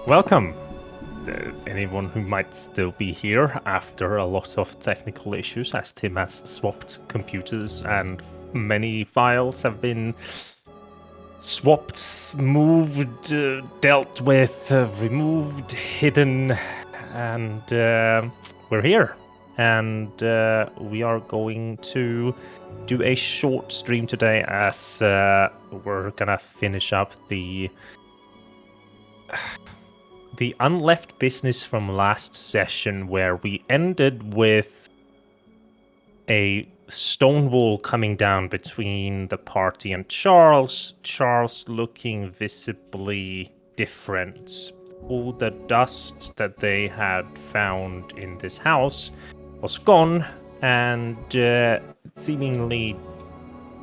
Welcome, anyone who might still be here after a lot of technical issues, as Tim has swapped computers and many files have been swapped, moved, dealt with, removed, hidden, and we're here. And we are going to do a short stream today as we're gonna finish up the unleft business from last session, where we ended with a stone wall coming down between the party and Charles. Charles looking visibly different. All the dust that they had found in this house was gone, and seemingly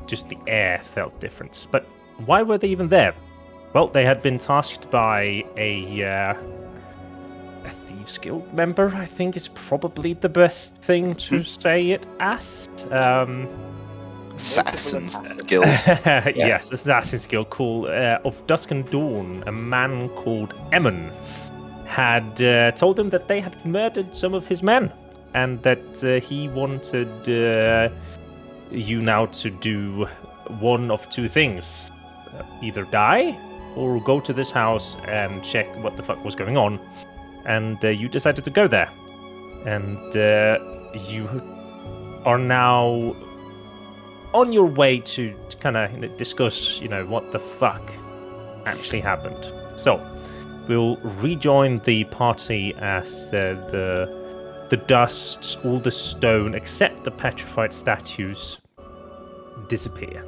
just the air felt different. But why were they even there? Well, they had been tasked by a Thieves Guild member, I think is probably the best thing to say it as. Assassin's Guild. Yes, Assassin's Guild, cool. Of Dusk and Dawn, a man called Emmon had told him that they had murdered some of his men, and that he wanted you now to do one of two things. Either die, or go to this house and check what the fuck was going on. And you decided to go there. And you are now on your way to kind of discuss, what the fuck actually happened. So, we'll rejoin the party as the dust, all the stone, except the petrified statues, disappear.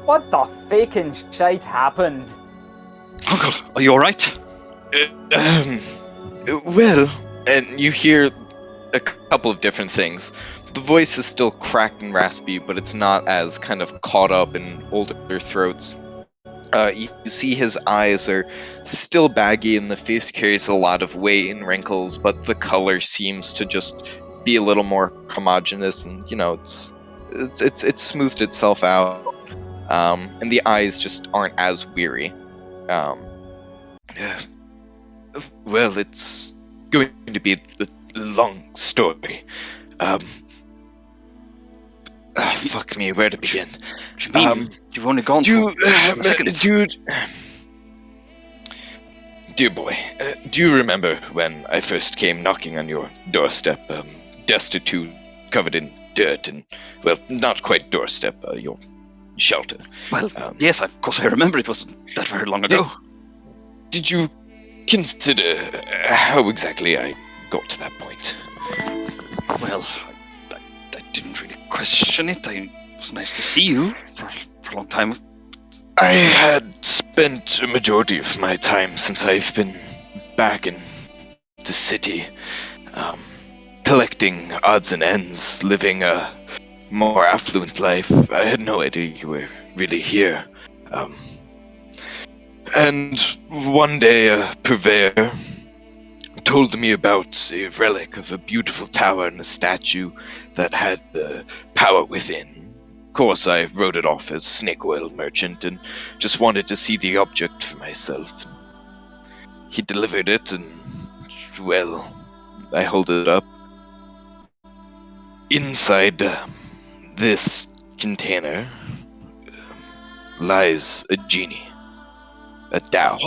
What the faking shite happened? Uncle, are you alright? Well, and you hear a couple of different things. The voice is still cracked and raspy, but it's not as kind of caught up in older throats. You see his eyes are still baggy and the face carries a lot of weight and wrinkles, but the color seems to just be a little more homogeneous, and it's smoothed itself out. And the eyes just aren't as weary. Well, it's going to be a long story. Fuck me, where to begin? What do you mean? You've only gone Dude, for seconds. Dear boy, do you remember when I first came knocking on your doorstep, destitute, covered in dirt, and, well, not quite doorstep, your shelter? Well, yes, of course I remember. It wasn't that very long ago. Did you consider how exactly I got to that point? Well, I didn't really question it. It was nice to see you for a long time. I had spent a majority of my time since I've been back in the city, collecting odds and ends, living a more affluent life. I had no idea you were really here. And one day a purveyor told me about a relic of a beautiful tower and a statue that had the power within. Of course, I wrote it off as snake oil merchant and just wanted to see the object for myself. He delivered it and, well, I hold it up. Inside this container lies a genie, a Tao,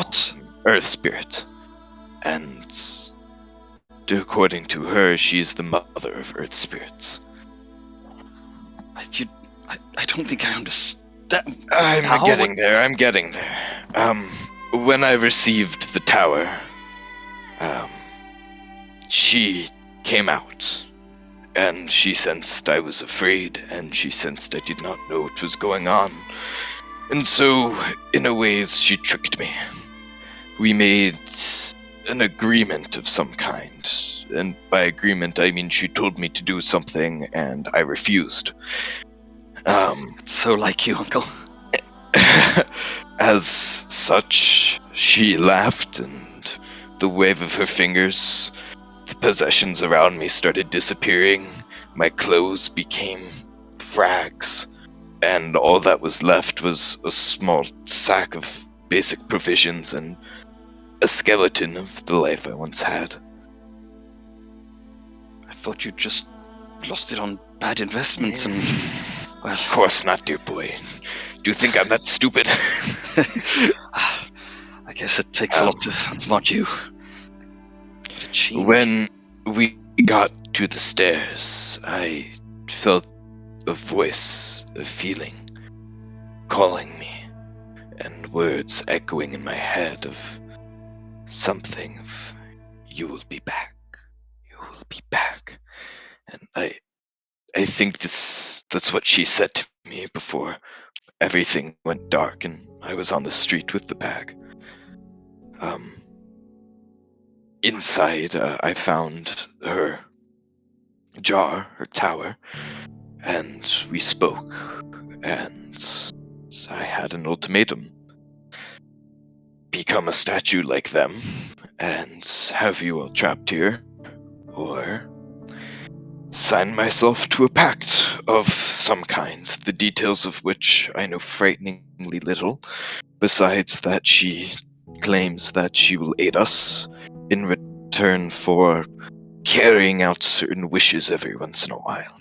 earth spirit, and according to her, she's the mother of earth spirits. I don't think I understand. I'm getting there. When I received the tower, she came out, and she sensed I was afraid, and she sensed I did not know what was going on. And so, in a ways, she tricked me. We made an agreement of some kind, and by agreement I mean she told me to do something, and I refused. So like you, Uncle. As such, she laughed, and the wave of her fingers, the possessions around me started disappearing, my clothes became rags, and all that was left was a small sack of basic provisions and a skeleton of the life I once had. I thought you just lost it on bad investments and, well... Of course not, dear boy. Do you think I'm that stupid? I guess it takes a lot to outsmart you. To change. When we got to the stairs, I felt a voice, a feeling, calling me, and words echoing in my head of something of, you will be back, you will be back. And I think that's what she said to me before everything went dark and I was on the street with the bag. Inside, I found her jar, her tower, and we spoke, and I had an ultimatum. Become a statue like them, and have you all trapped here, or sign myself to a pact of some kind, the details of which I know frighteningly little, besides that she claims that she will aid us in return for carrying out certain wishes every once in a while.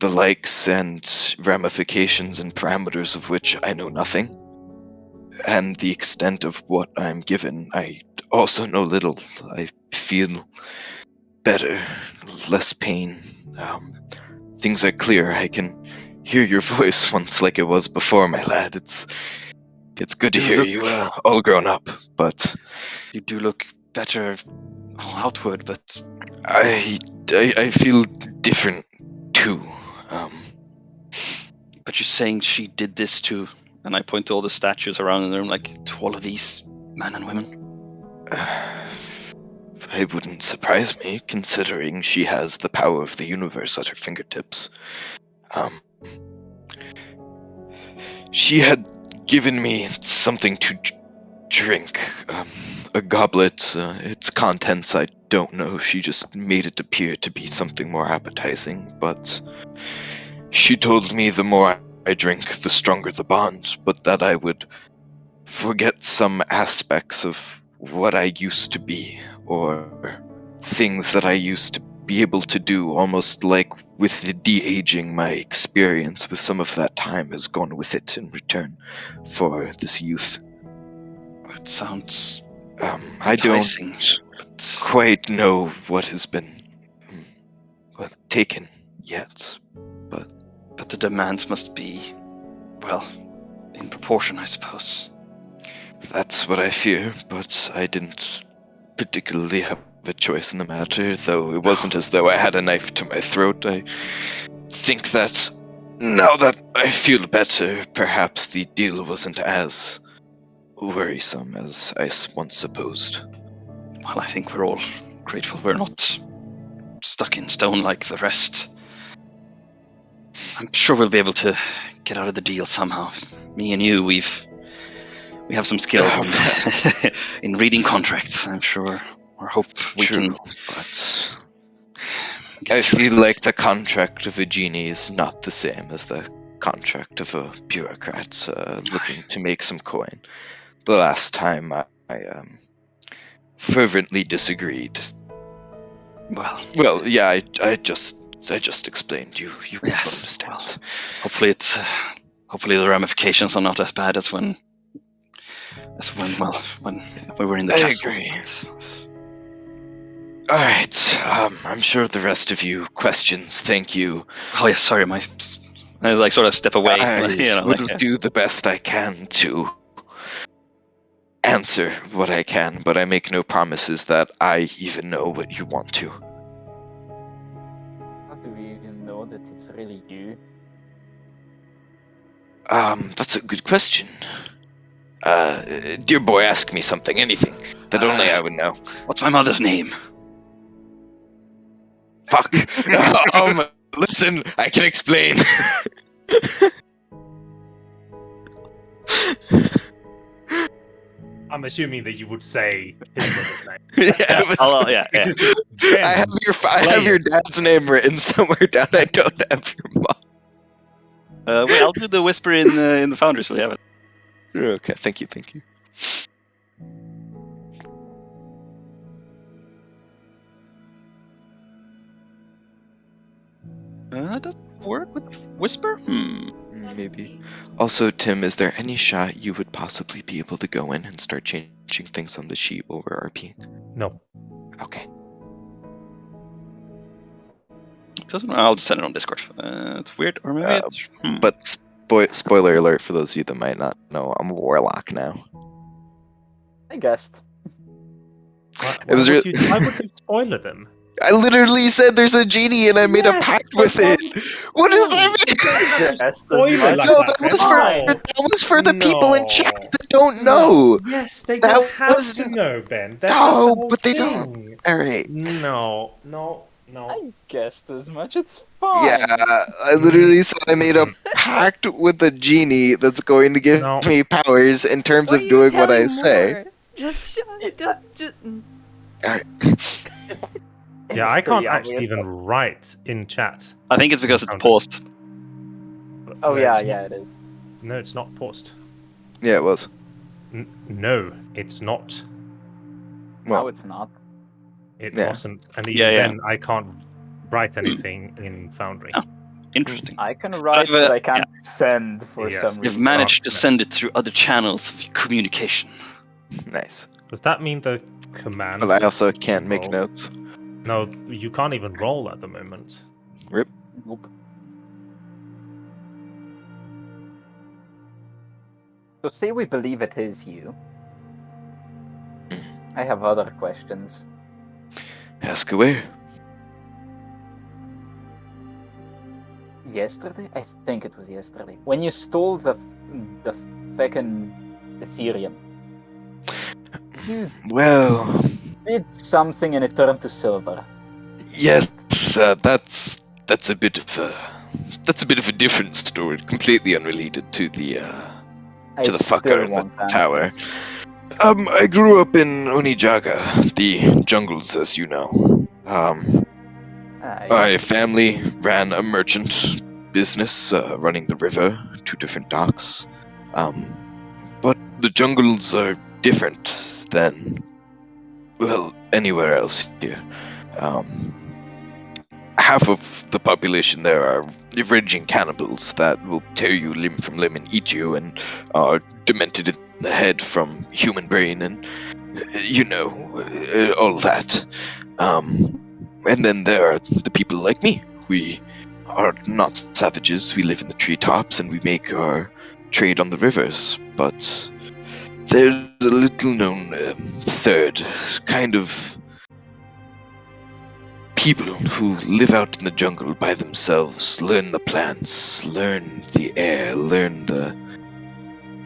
The likes and ramifications and parameters of which I know nothing, and the extent of what I'm given I also know little. I feel better, less pain. Things are clear. I can hear your voice once like it was before, my lad. It's good to hear you all grown up, but you do look better outward, but I feel different too. But you're saying she did this to, and I point to all the statues around in the room, like to all of these men and women? It wouldn't surprise me, considering she has the power of the universe at her fingertips. She had given me something to drink, a goblet. Its contents I don't know. She just made it appear to be something more appetizing, but she told me the more I drink, the stronger the bond, but that I would forget some aspects of what I used to be, or things that I used to be able to do, almost like with the de-aging, my experience with some of that time has gone with it in return for this youth. It sounds I enticing, don't but quite know what has been taken yet, but the demands must be, well, in proportion, I suppose. That's what I fear, but I didn't particularly have a choice in the matter, though it wasn't as though I had a knife to my throat. I think that now that I feel better, perhaps the deal wasn't as worrisome as I once supposed. Well, I think we're all grateful we're not stuck in stone like the rest. I'm sure we'll be able to get out of the deal somehow. Me and you, we have some skills in reading contracts, I'm sure. Or hope we can. But I feel like the contract of a genie is not the same as the contract of a bureaucrat looking to make some coin. The last time I fervently disagreed. Well, yeah, I just explained. You understand. Well, hopefully the ramifications are not as bad as when we were in the castle. I agree. All right. I'm sure the rest of you questions. Thank you. Oh yeah, sorry, I sort of step away. I will do the best I can to answer what I can, but I make no promises that I even know what you want to. How do we even know that it's really you? That's a good question. Dear boy, ask me something, anything that only I would know. What's my mother's name? Fuck. Listen, I can explain. I'm assuming that you would say his mother's name. I have your dad's name written somewhere down. I don't have your mom. Wait, I'll do the whisper in the Founders. So we have it. Okay, thank you. Does it work with whisper? Maybe. Also, Tim, is there any shot you would possibly be able to go in and start changing things on the sheet while we're RPing? No. Okay. I'll just send it on Discord. It's weird, or maybe it's. But spoiler alert for those of you that might not know, I'm a warlock now. I guessed. Why was would re- why would you spoiler them? I literally said there's a genie and I made a Yes, pact but with it. What does that mean? Guessed as Spoiler much. like No, that, that was Ben. for No. the people in chat that don't No. know. Yes, they That don't have was to know, Ben. That's the no, whole but they thing. don't. All right. No. I guessed as much. It's fine. Yeah, I literally said I made a pact with a genie that's going to give No. me powers in terms Why of are you doing what I telling say. more? Just shut. Just. Yeah, I can't actually even write in chat. I think it's because it's Found it. paused. Oh No, yeah, it's yeah, not. it is. No, it's not paused. Yeah, it was. No, it's not. No, Well, it's not. It Yeah. wasn't. And even Yeah. then, I can't write anything in Foundry. Oh. Interesting. I can write, I've, but I can't send for Yes, some you've You've reason. managed to no. send it through other channels of communication. nice. Does that mean the commands? But I also that you can't make roll- notes. No, you can't even roll at the moment. Rip. Nope. So say we believe it is you. I have other questions. Ask away. Yesterday? I think it was yesterday. When you stole the fucking Ethereum. You Well, did something and it turned to silver. yes, that's a bit of a different story, completely unrelated to the I fucker still in the want tower. answers. I grew up in Onijaga, the jungles, as you know. My family ran a merchant business running the river, 2 different docks. But the jungles are different than, well, anywhere else here. Half of the population there are raging cannibals that will tear you limb from limb and eat you, and are demented in the head from human brain, and all that. And then there are the people like me. We are not savages. We live in the treetops and we make our trade on the rivers. But there's a little known third kind of people who live out in the jungle by themselves, learn the plants, learn the air, learn the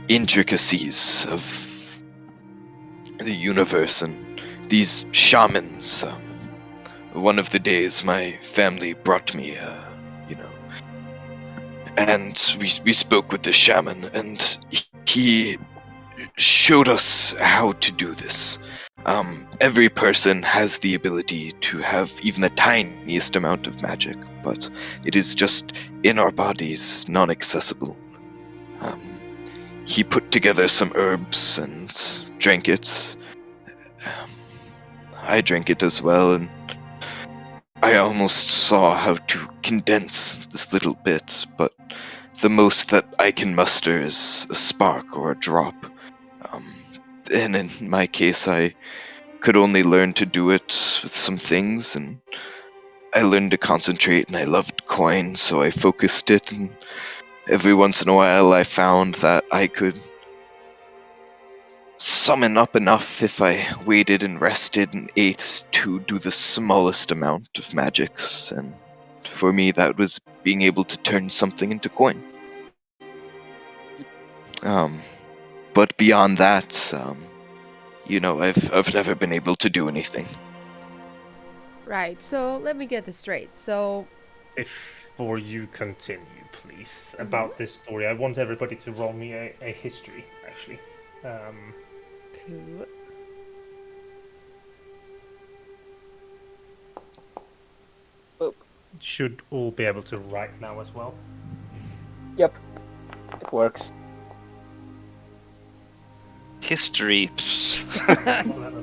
intricacies of the universe, and these shamans. One of the days, my family brought me, and we spoke with the shaman, and he showed us how to do this. Every person has the ability to have even the tiniest amount of magic, but it is just in our bodies, non-accessible. He put together some herbs and drank it. I drank it as well, and I almost saw how to condense this little bit, but the most that I can muster is a spark or a drop. And in my case, I could only learn to do it with some things, and I learned to concentrate, and I loved coin, so I focused it, and every once in a while I found that I could summon up enough if I waited and rested and ate to do the smallest amount of magics, and for me that was being able to turn something into coin. But beyond that, I've never been able to do anything. Right. So let me get this straight. So Before you continue, please, about this story, I want everybody to roll me a history, actually. cool. Should all be able to write now as well. Yep. It works. History.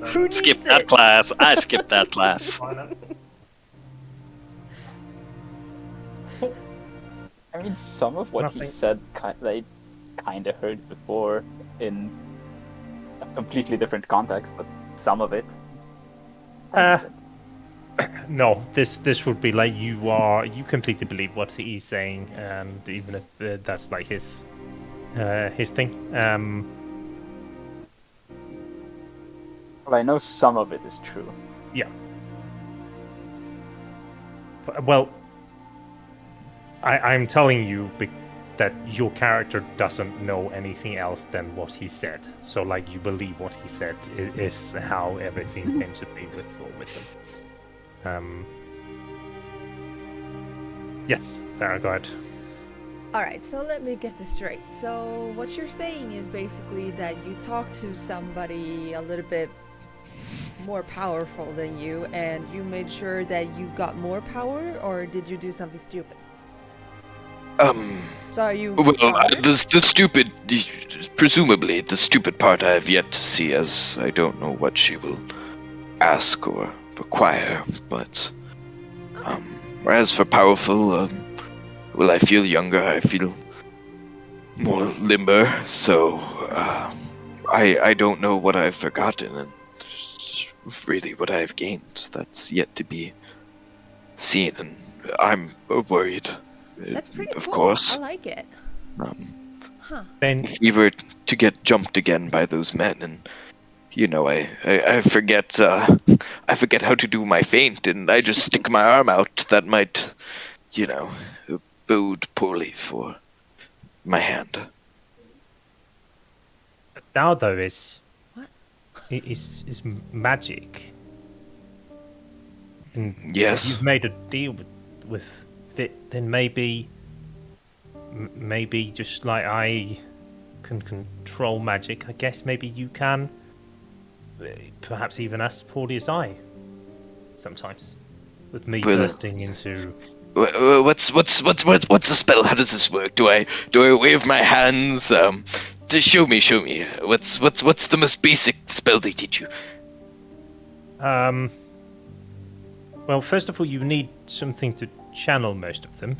Who needs Skip that it? class. I skipped that class. Why not? I mean, some of what he Nothing. said, I kind of heard before in a completely different context, but some of it. No, this would be like you completely believe what he's saying, and even if that's like his thing. Well, I know some of it is true. Yeah. Well, I'm telling you that your character doesn't know anything else than what he said. So, like, you believe what he said is how everything came to be with them. Yes, Sarah, go ahead. Alright, so let me get this straight. So, what you're saying is basically that you talked to somebody a little bit more powerful than you, and you made sure that you got more power, or did you do something stupid? So are you Well, stronger? the stupid, presumably the stupid part I have yet to see, as I don't know what she will ask or require. But as for powerful, well, I feel younger. I feel more limber. So I don't know what I've forgotten, and really what I've gained. That's yet to be seen, and I'm worried. That's pretty of cool. course. I like it. Huh. Then If we were to get jumped again by those men, and I forget I forget how to do my feint, and I just stick my arm out, that might bode poorly for my hand. now though is What? is magic. And if Yes. you've made a deal with it, then maybe just like I can control magic, I guess maybe you can. Perhaps even as poorly as I. Sometimes, with me Well, bursting into. What's the spell? How does this work? Do I wave my hands? Just show me. What's the most basic spell they teach you? Well, first of all, you need something to channel most of them.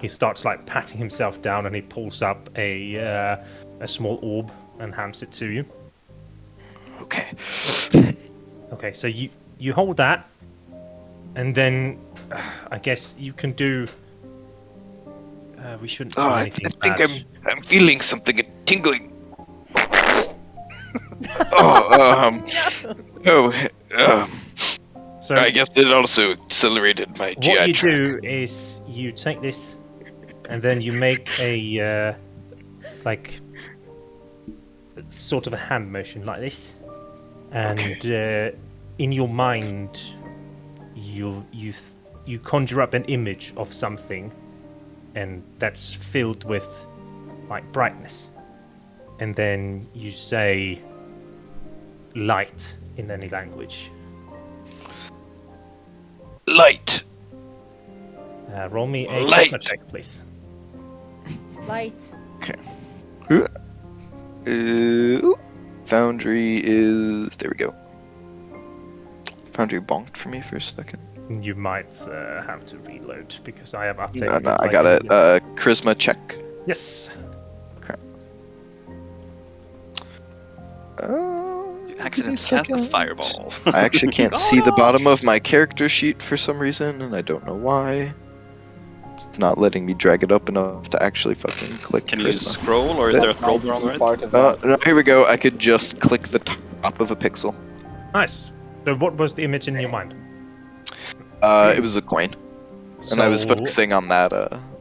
He starts like patting himself down, and he pulls up a small orb and hands it to you. Okay. Okay, so you hold that, and then I guess you can do. We shouldn't do I anything think bad. I'm feeling something, a tingling. So I guess it also accelerated my GI what you tract. do is you take this, and then you make a like sort of a hand motion like this, and in your mind, you conjure up an image of something, and that's filled with like brightness, and then you say light in any language. Light. Roll me a Light. charisma check, please. Light. Foundry is... There we go. Foundry bonked for me for a second. You might have to reload because I have updated. No, I like got it. a- Charisma check. Yes. Accident cast the fireball. I actually can't see the bottom of my character sheet for some reason, and I don't know why. It's not letting me drag it up enough to actually fucking click Can you charisma. scroll, or is there a scroll Might bar be on it? part of that. No, here we go. I could just click the top of a pixel. Nice. So what was the image in your mind? It was a coin, and I was So focusing on that.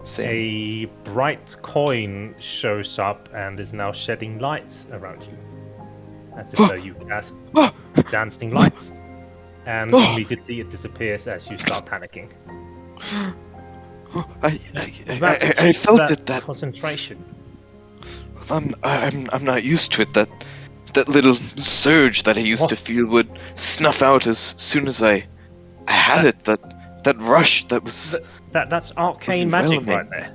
Same. a bright coin shows up and is now shedding light around you, as if though you cast dancing lights, and immediately it disappears as you start panicking. I felt it. That concentration. I'm not used to it. That little surge that I used to feel would snuff out as soon as I had it. That rush that was That's arcane magic right there.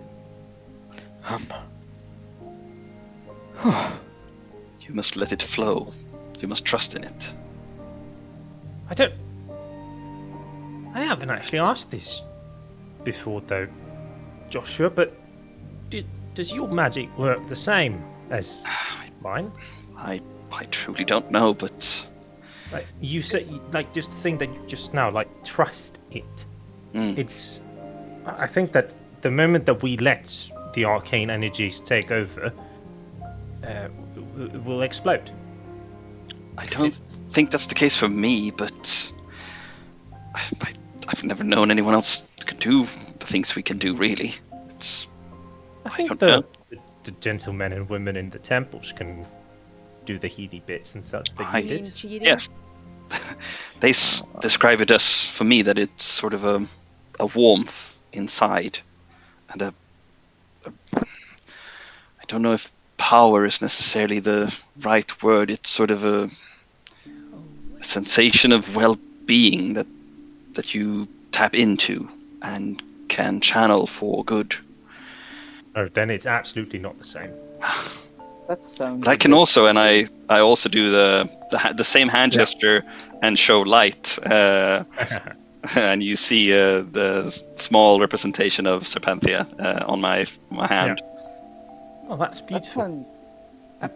You must let it flow. You must trust in it. I haven't actually asked this before, though, Joshua, but does your magic work the same as mine? I truly don't know, but Like you said, like just the thing that you just now, like trust it. Mm. It's. I think that the moment that we let the arcane energies take over, it will explode. I don't think that's the case for me, but I've never known anyone else that can do the things we can do, really. I I think don't the gentlemen and women in the temples can do the healy bits and such that I you You mean did. cheating? Yes. They describe it as, for me, that it's sort of a warmth inside, and I don't know if power is necessarily the right word. It's sort of a sensation of well-being that you tap into and can channel for good. Oh, then it's absolutely not the same. That sounds. But I a can bit- also, and I also do the same hand Yeah. gesture and show light, and you see the small representation of Serpenthia on my hand. Oh, that's That beautiful. sounds.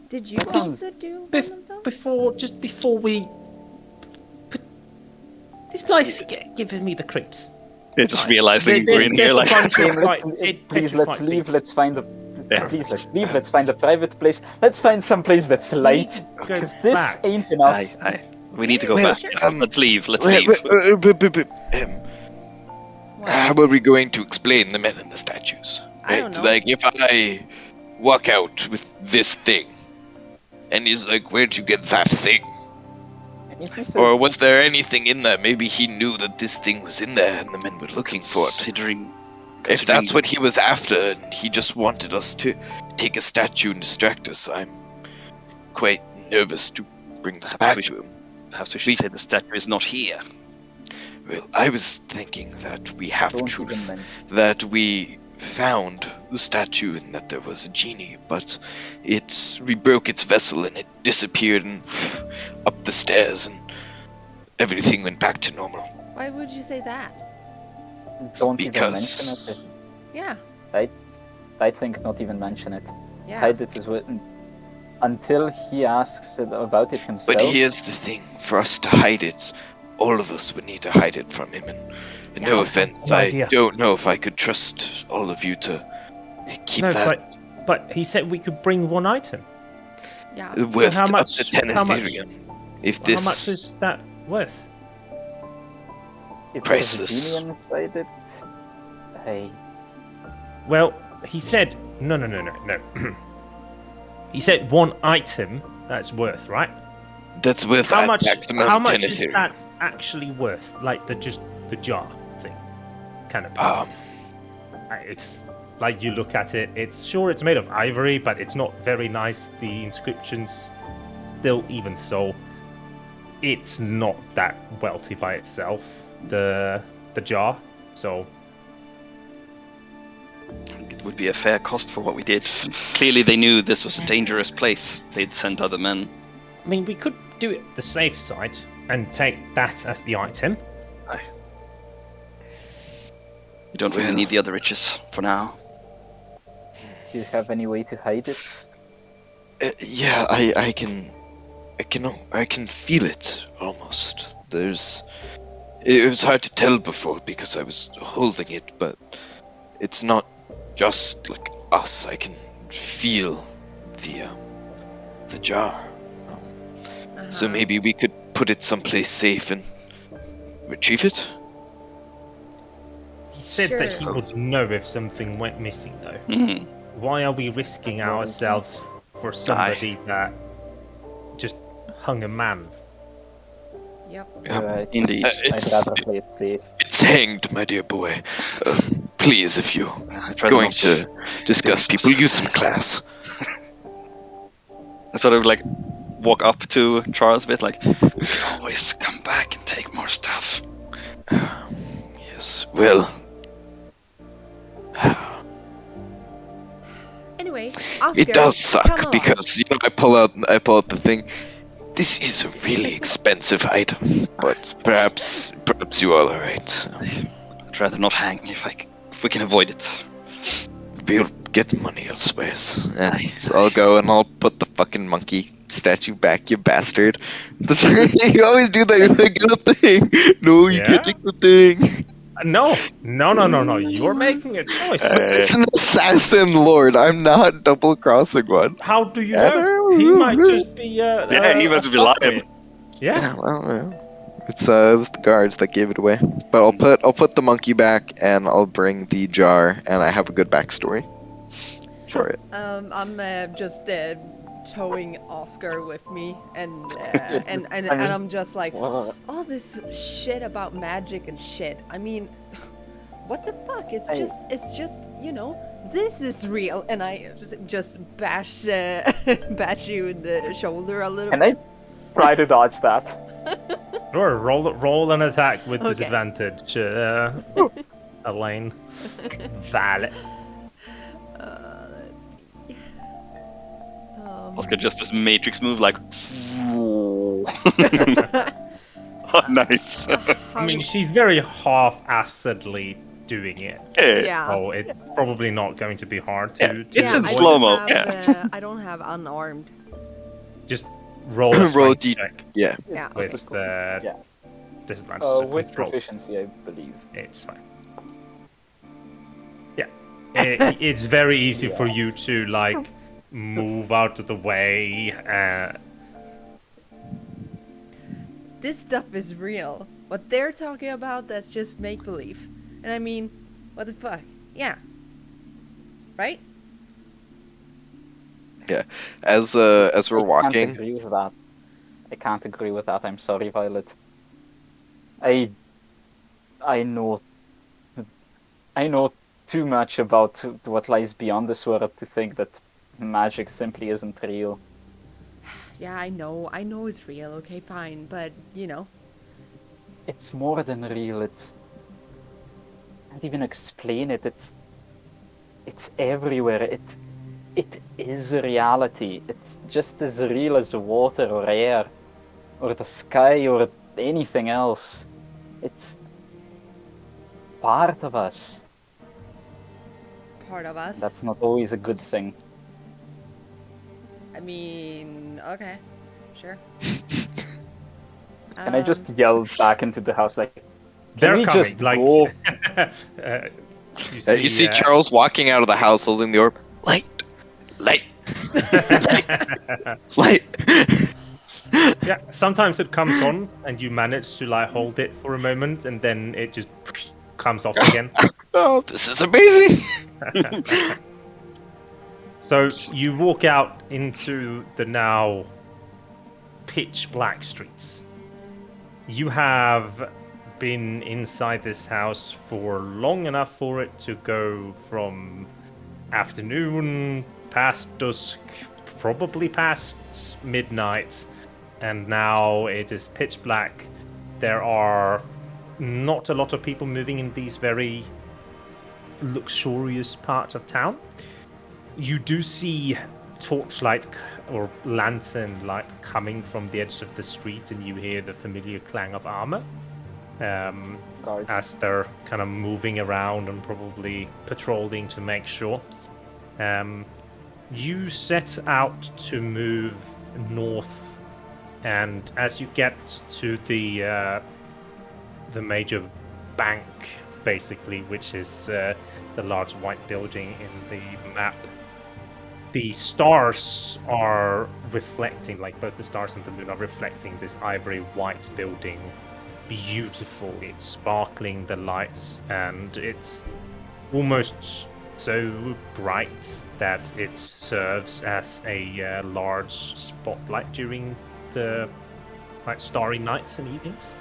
Did you That also sounds- do one Bef- of those? before we put this place giving me the creeps. They just Right. realizing There's- we're in there's here, a like bunch of, like, Please, let's petrified leave. things. Let's find a. Yeah. Please, let's leave. Let's find a private place. Let's find some place that's light. Go Because this back. ain't enough. we need to go Well, back. sure. Let's leave. Let's Wait, leave. What? How are we going to explain the men in the statues? I don't know. Like, if I walk out with this thing, and he's like, where'd you get that thing? If you say, Or was there anything in there? Maybe he knew that this thing was in there and the men were looking for it. Considering If that's what he was after and he just wanted us to take a statue and distract us, I'm quite nervous to bring this back to him. Perhaps we should say the statue is not here. Well, I was thinking that we have don't to, even mention. that we found the statue and that there was a genie, but we broke its vessel and it disappeared and up the stairs and everything went back to normal. Why would you say that? Don't even Because- mention it. Yeah. I think not even mention it. Yeah. Hide it as well. Until he asks about it himself. But here's the thing, for us to hide it, all of us would need to hide it from him, and no Yeah. offense, No I idea. don't know if I could trust all of you to keep No, that but he said we could bring one item. Yeah. worth how much- up to 10 how much- Ethereum. If How much this, is that worth? if priceless. there's a genie inside it, hey, Well, he said no. He said one item that's worth, right? that's worth How at much? maximum How 10 much is Ethereum. that actually worth? Like the jar thing, kind of. It's like you look at it. It's made of ivory, but it's not very nice. The inscriptions, still, even so, it's not that wealthy by itself. The jar. So It would be a fair cost for what we did. Clearly, they knew this was a dangerous place. They'd sent other men. I mean, we could do it the safe side and take that as the item. We don't really Well- need the other riches for now. do you have any way to hide it? Yeah, I can feel it almost. It was hard to tell before because I was holding it, but it's not just like us. I can feel the jar. So Uh-huh. maybe we could put it someplace safe and retrieve it. He said that he Sure. would know if something went missing, though. Hmm. Why are we risking Well, ourselves for somebody that just hung a man? Yep. Right. Indeed. I'd It's rather play it safe. it's hanged, my dear boy. Please, if you're I'd rather going not- to discuss people, use some class. I sort of like walk up to Charles a bit, like, we can always come back and take more stuff. Yes. Well. Anyway, Oscar, It does suck come on. because I pull out the thing. This is a really expensive item, but perhaps you are alright. So I'd rather not hang if we can avoid it. we'll get money elsewhere. And so I'll go and I'll put the fucking monkey statue back, you bastard. You always do that. You're like, get a thing. No, you can't Yeah? take the thing. No. You're making a choice. It's an assassin lord. I'm not double crossing one. How do you I know? don't He might know. just be he a must be lying. fuckwit. Yeah. Yeah, well, it was the guards that gave it away. But I'll put the monkey back, and I'll bring the jar, and I have a good backstory for it. I'm just towing Oscar with me, and I'm I'm just like, Well, all this shit about magic and shit. I mean, what the fuck? It's just this is real, and I just bash you in the shoulder a little. can I try to dodge that? Sure, roll an attack with Okay. disadvantage, Elaine. Vale. Let's see. Oscar just this matrix move like. Oh, nice. I mean, she's very half-assedly doing it. Yeah. Oh, it's probably not going to be hard Yeah, to it's in I avoid. slow-mo, don't have, I don't have unarmed. Just roll a Roll strength D- check Yeah. Yeah. with Just the yeah. disadvantage. So With control. proficiency, I believe. It's fine. Yeah. It's very easy for you to, move out of the way. This stuff is real. What they're talking about, that's just make believe. And I mean, what the fuck? Yeah. Right? Yeah. As we're I can't walking, agree with that. I can't agree with that. I'm sorry, Violet. I know too much about what lies beyond this world to think that magic simply isn't real. Yeah, I know it's real, okay, fine, but, It's more than real. It's I can't even explain it. It's everywhere. It is a reality. It's just as real as water or air or the sky or anything else. It's part of us. part of us. That's not always a good thing. I mean, okay, sure. Can I just yell back into the house like, They're we coming. just go? you see Charles walking out of the house holding the orb. Light. Yeah, sometimes it comes on and you manage to hold it for a moment and then it just comes off again. Oh, this is amazing. So you walk out into the now pitch black streets. You have been inside this house for long enough for it to go from afternoon past dusk, probably past midnight, and now it is pitch black. There are not a lot of people moving in these very luxurious parts of town. You do see torchlight or lantern light coming from the edge of the street, and you hear the familiar clang of armor Guards. as they're kind of moving around and probably patrolling to make sure. You set out to move north, and as you get to the major bank, basically, which is the large white building in the map, the stars are reflecting, both the stars and the moon are reflecting this ivory white building. Beautiful, it's sparkling, the lights, and it's almost so bright that it serves as a large spotlight during the starry nights and evenings.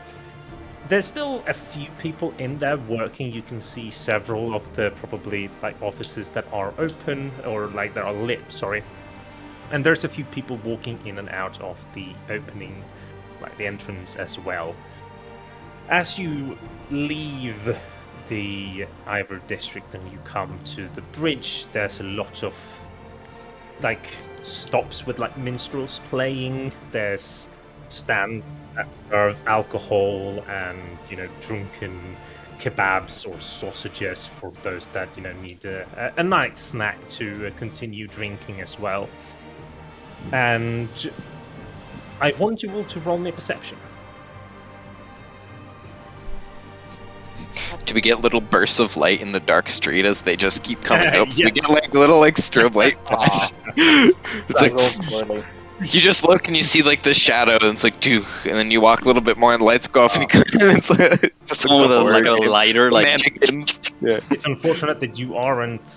There's still a few people in there working. You can see several of the probably offices that are open or that are lit, sorry. And there's a few people walking in and out of the opening, the entrance as well. As you leave the Ivor district and you come to the bridge, there's a lot of like stops with like minstrels playing. There's stands that serve alcohol and drunken kebabs or sausages for those that need a night snack to continue drinking as well. And I want you all to roll me a perception. Do we get little bursts of light in the dark street as they just keep coming up? So we Yes. get like little strobe light flash. It's I like rolled poorly. you just look and you see like the shadow, and it's like and then you walk a little bit more, and the lights go off, and you come in, and it's like just Someone with horror like a game. lighter, like mannequins. Yeah. It's unfortunate that you aren't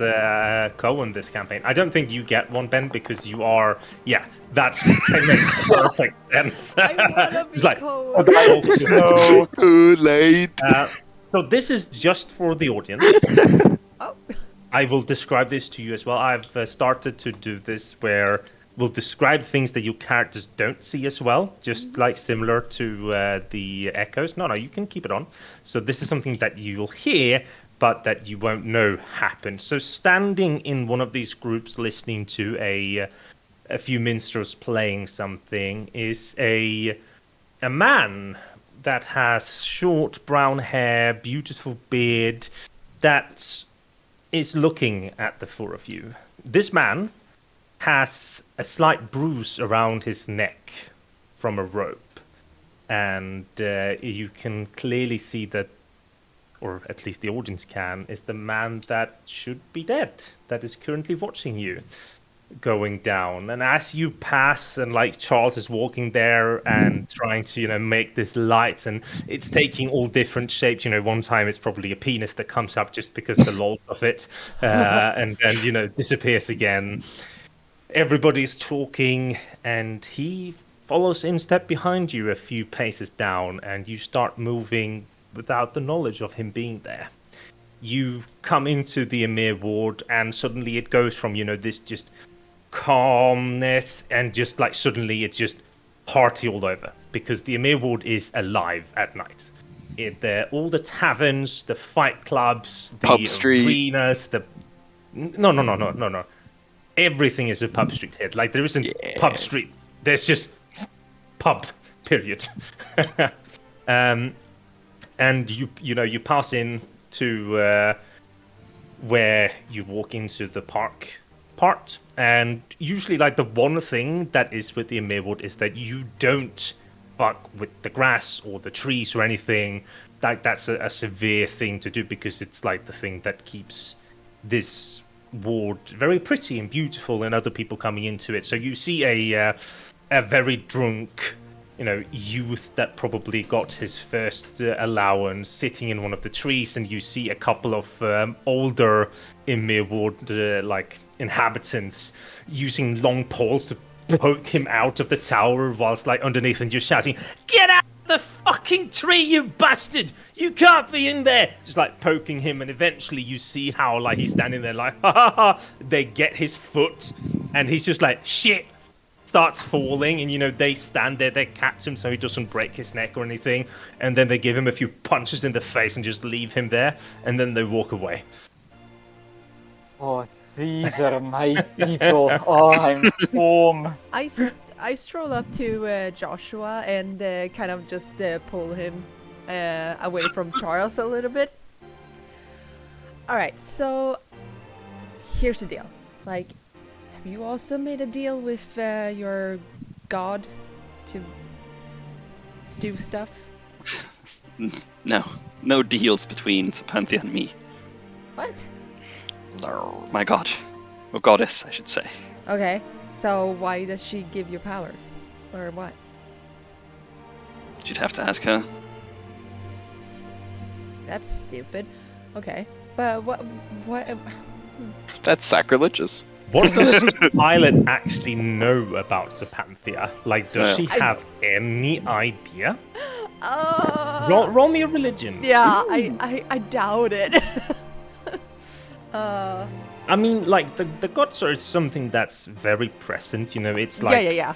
Cohen this campaign. I don't think you get one, Ben, because you are. Yeah, that makes perfect sense. I wanna be It's like, cold. no. Too late. So this is just for the audience. Oh. I will describe this to you as well. I've started to do this where we'll describe things that your characters don't see as well, just like similar to the echoes. No, you can keep it on. So this is something that you'll hear, but that you won't know happened. So standing in one of these groups listening to a few minstrels playing something is a man that has short brown hair, beautiful beard, that is looking at the four of you. This man has a slight bruise around his neck from a rope, and you can clearly see that, or at least the audience can, is the man that should be dead, that is currently watching you going down. And as you pass, and like Charles is walking there and trying to make this light, and it's taking all different shapes. One time it's probably a penis that comes up just because the lols of it, and then disappears again. Everybody's talking, and he follows in step behind you a few paces down, and you start moving without the knowledge of him being there. You come into the Emir ward, and suddenly it goes from this just calmness, and just like suddenly it's just party all over, because the Emir ward is alive at night. All the taverns, the fight clubs, the Pub street. arenas, no. Everything is a pub street here. Like there isn't pub street. There's just pub. Period. And you pass in to where you walk into the park part, and usually like the one thing that is with the Emir ward is that you don't fuck with the grass or the trees or anything. That's a severe thing to do, because it's like the thing that keeps this ward very pretty and beautiful, and other people coming into it. So you see a very drunk youth that probably got his first allowance sitting in one of the trees, and you see a couple of older Emir ward like inhabitants using long poles to poke him out of the tower, whilst like underneath and just shouting, "Get out of the fucking tree, you bastard! You can't be in there!" Just like poking him, and eventually you see how like he's standing there like, ha ha ha. They get his foot, and he's just like, shit, starts falling, and they stand there, they catch him so he doesn't break his neck or anything, and then they give him a few punches in the face and just leave him there, and then they walk away. Oh, these are my people. Oh, I'm home. I stroll up to Joshua and kind of just pull him away from Charles a little bit. Alright, so here's the deal. Like, have you also made a deal with your god to do stuff? No deals between Sapanthia and me. What? My god. Or goddess, I should say. Okay, so why does she give you powers? Or what? You'd have to ask her. That's stupid. Okay, but what? That's sacrilegious. What does Violet actually know about Sapanthia? Like, does she have any idea? Roll me a religion. Yeah, I doubt it. I mean, like, the gods are something that's very present, it's like... Yeah.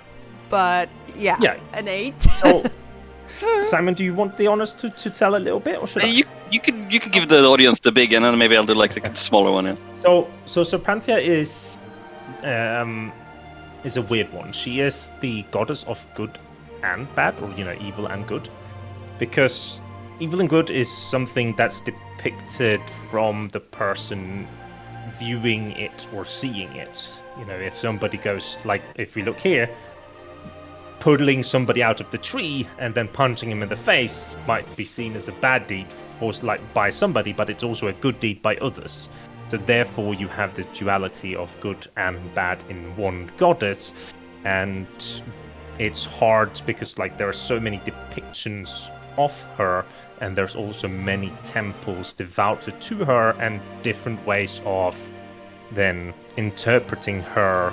But, yeah. An 8. So, Simon, do you want the honors to tell a little bit, or should I? You could give the audience the big, and then maybe I'll do like the smaller one. Yeah. So Sapanthia is is a weird one. She is the goddess of good and bad, or evil and good, because evil and good is something that's depicted from the person viewing it or seeing it. If somebody goes, like, if we look here, pulling somebody out of the tree and then punching him in the face might be seen as a bad deed by somebody, but it's also a good deed by others. So therefore you have this duality of good and bad in one goddess, and it's hard because there are so many depictions of her, and there's also many temples devoted to her and different ways of then interpreting her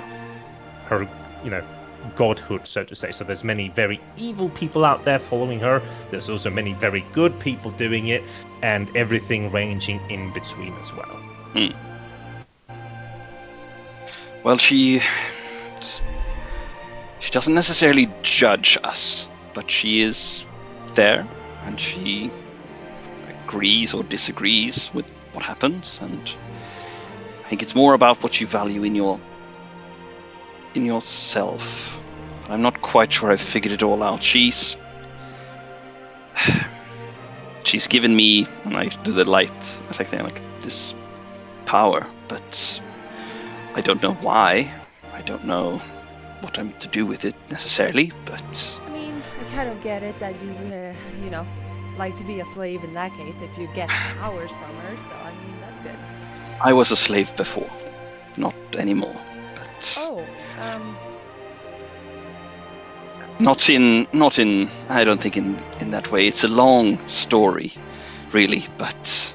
godhood, so to say. So there's many very evil people out there following her. There's also many very good people doing it, and everything ranging in between as well. Well, she doesn't necessarily judge us, but she is there, and she agrees or disagrees with what happens, and I think it's more about what you value in yourself. But I'm not quite sure I've figured it all out. She's given me, when I do the light effect thing, this power, but I don't know why. I don't know what I'm to do with it necessarily, but I mean, I kind of get it that you like to be a slave in that case if you get powers from her, so I mean, that's good. I was a slave before, not anymore. But not in I don't think in that way. It's a long story, really, but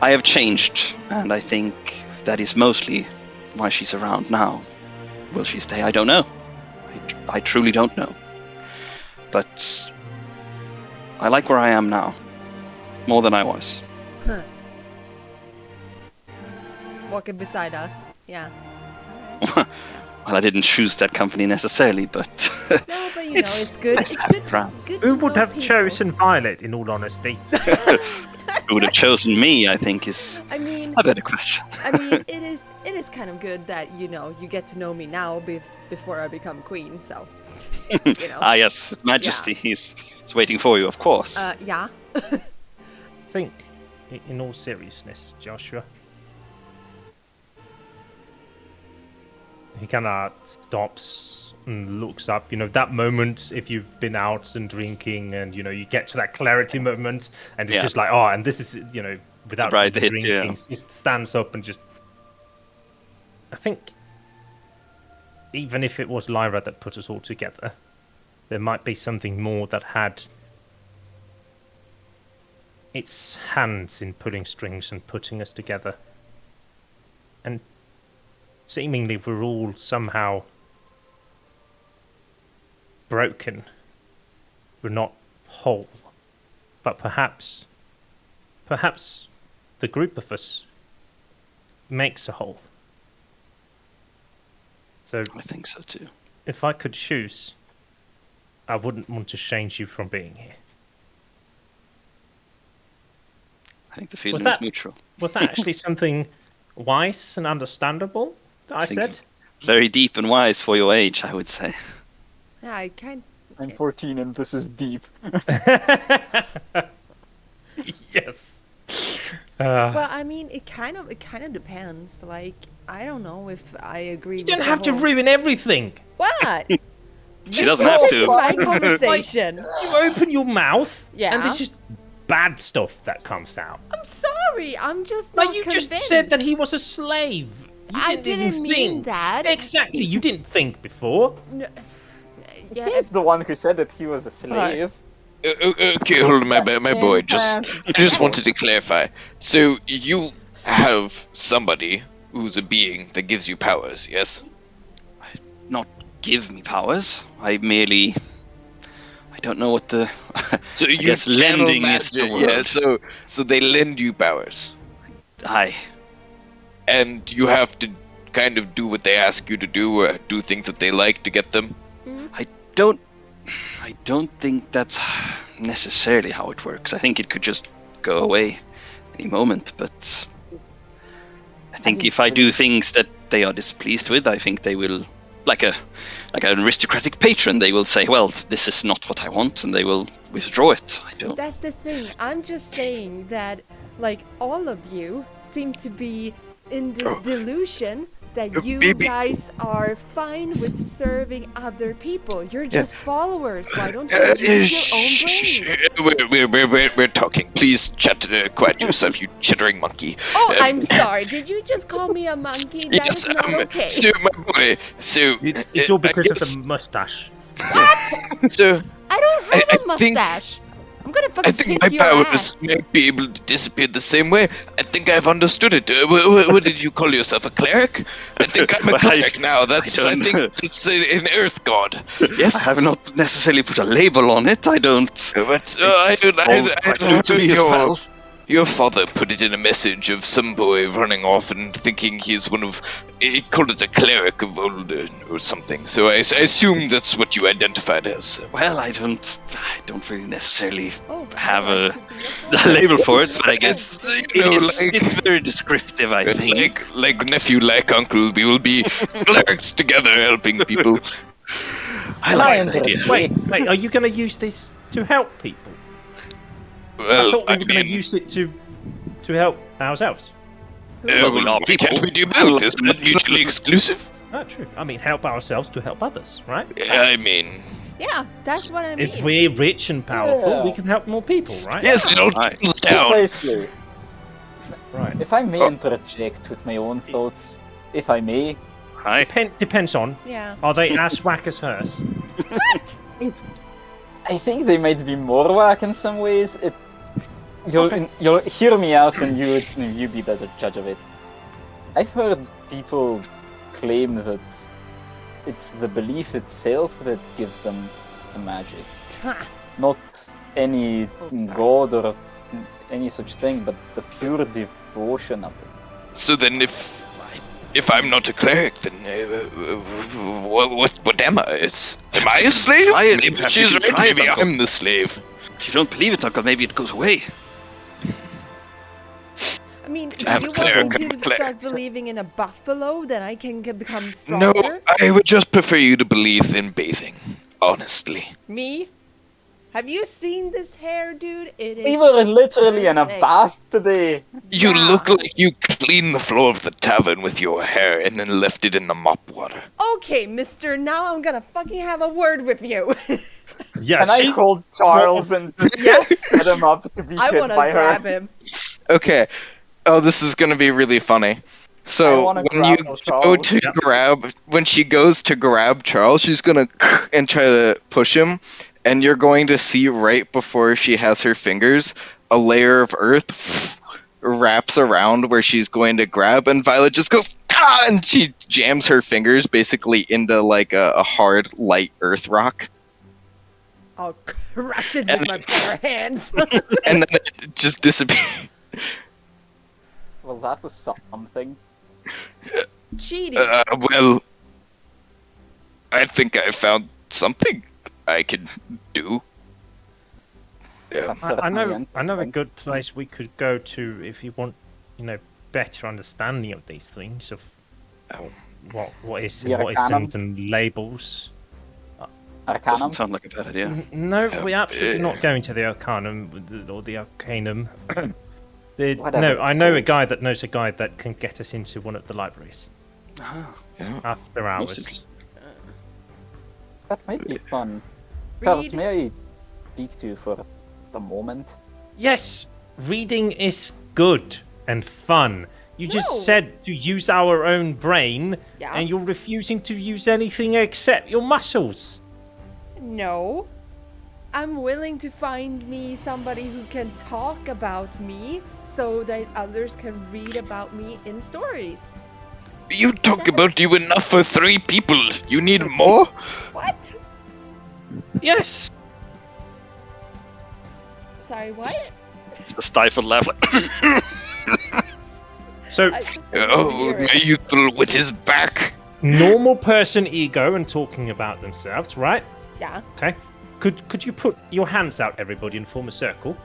I have changed, and I think that is mostly why she's around now. Will she stay? I don't know. I truly don't know. But I like where I am now, more than I was. Huh. Walking beside us, yeah. Well, I didn't choose that company necessarily, but No, but it's good. nice It's to have good. around. Good Who to would know have people. chosen Violet, in all honesty? Who would have chosen me, I think, is I mean, a better question. it is kind of good that you get to know me now before I become queen. So, Ah, yes, His Majesty. Yeah. He's waiting for you, of course. Yeah. Think, in all seriousness, Joshua. He kind of stops and looks up. That moment, if you've been out and drinking and, you get to that clarity moment, and it's Yeah. just like, oh, and this is, without right even hit, drinking, yeah. just stands up and just... I think, even if it was Lyra that put us all together, there might be something more that had its hands in pulling strings and putting us together. And seemingly we're all somehow broken. We're not whole. But perhaps the group of us makes a whole. So I think so too. if I could choose, I wouldn't want to change you from being here. I think the feeling that- is mutual. Was that actually something wise and understandable that I think said? so. Very deep and wise for your age, I would say. Yeah, I kind. I'm 14 and this is deep. Yes. Well, I mean, it kind of depends. Like, I don't know if I agree. You don't have to ruin everything. What? She doesn't have to. My conversation. You open your mouth, Yeah. and there's just bad stuff that comes out. I'm sorry. I'm just not Like you convinced. just said that he was a slave. You I didn't didn't even mean think. that. Exactly, you didn't think before. No, yeah, He's the one who said that he was a slave. Okay, hold on, my boy. I just wanted to clarify. So you have somebody who's a being that gives you powers, yes? Not give me powers. I don't know what the... So you guess channel lending is the magic, yeah. word. So they lend you powers, Aye. and you have to kind of do what they ask you to do, or do things that they like to get them. I don't think that's necessarily how it works. I think it could just go away any moment, but I think if I do things that they are displeased with, I think they will, like an aristocratic patron, they will say, well, this is not what I want, and they will withdraw it. I don't. That's the thing. I'm just saying that, like, all of you seem to be in this delusion that you guys are fine with serving other people. You're just followers. Why don't you use your own brains? We're talking. Please quiet yourself, you chittering monkey. Oh, I'm sorry. Did you just call me a monkey? That is not okay. So, my boy, It's all because of the mustache. What? So, I don't have a think- mustache. I'm gonna I fucking think kick my your powers ass. might be able to dissipate the same way. I think I've understood it. What did you call yourself, a cleric? I think I'm a Well, cleric now. I don't think know. it's an earth god. Yes. I have not necessarily put a label on it. I don't. But It's all quite new to me as well. Your father put it in a message of some boy running off and thinking he's one of. He called it a cleric of old or something. So I assume that's what you identified as. Well, I don't really necessarily Oh, have I'd a like to be label for it, but I guess You know, it's very descriptive, I think. like nephew, like uncle, we will be clerics together helping people. I like that idea. Wait, are you going to use this to help people? I Well, thought we were going to use it to help ourselves. we are people. Can't we do both? Is that mutually exclusive? Oh, true. I mean, help ourselves to help others, right? I mean, Yeah, that's what I mean. If we're rich and powerful, Yeah. we can help more people, right? yes, it all Right. trickles down. Precisely. Right. If I may interject with my own thoughts, if I may, Hi. Depends on, Yeah. are they as whack as hers? I think they might be more whack in some ways. You'll hear me out, and you be better judge of it. I've heard people claim that it's the belief itself that gives them the magic, not any god or any such thing, but the pure devotion of it. So then, if I'm not a cleric, then what am I? Am I a slave? Try it. Maybe Perhaps she's you can right. try it, Maybe Uncle. I'm the slave. If you don't believe it, Uncle, maybe it goes away. I mean, do I'm you a cleric, want I'm me a to cleric. start believing in a buffalo, then I can become No, stronger? I would just prefer you to believe in bathing. Honestly. Me? Have you seen this hair, dude? It is. We were literally in a perfect. bath today. You Yeah. look like you cleaned the floor of the tavern with your hair and then left it in the mop water. Okay, mister, now I'm gonna fucking have a word with you. Yeah, And I called Charles and just Yes. set him up to be I hit wanna by grab her. him. Okay. Oh, this is gonna be really funny. I So wanna when you grapple go Charles. to grab, when she goes to grab Charles, she's gonna and try to push him, and you're going to see right before she has her fingers, a layer of earth wraps around where she's going to grab, and Violet just goes, ah, and she jams her fingers basically into like a hard, light earth rock, I'll crush it with my bare hands. and then it just disappears. Well, that was something. Cheating. Well, I think I found something I can do. Yeah. That's I certainly know a interesting. good place we could go to if you want, better understanding of these things, of Oh. what is The and what Arcanum? isn't, and labels. Arcanum? Doesn't sound like a bad idea. No, we're absolutely not going to the Arcanum or the Arcanum. Whatever No, it's I know a called. guy that knows a guy that can get us into one of the libraries Ah, Yeah. after Most hours. interesting. That might be fun. Charles, Read. may I speak to you for the moment? Yes, reading is good and fun. You No. just said to use our own brain, Yeah. and you're refusing to use anything except your muscles. No. I'm willing to find me somebody who can talk about me so that others can read about me in stories. You talk about you enough for 3 people. You need more? What? Yes. Sorry, what? It's a stifled laugh. So I Oh, hear my it. youthful wit is back. normal person ego and talking about themselves, right? Yeah. Okay. Could you put your hands out, everybody, and form a circle?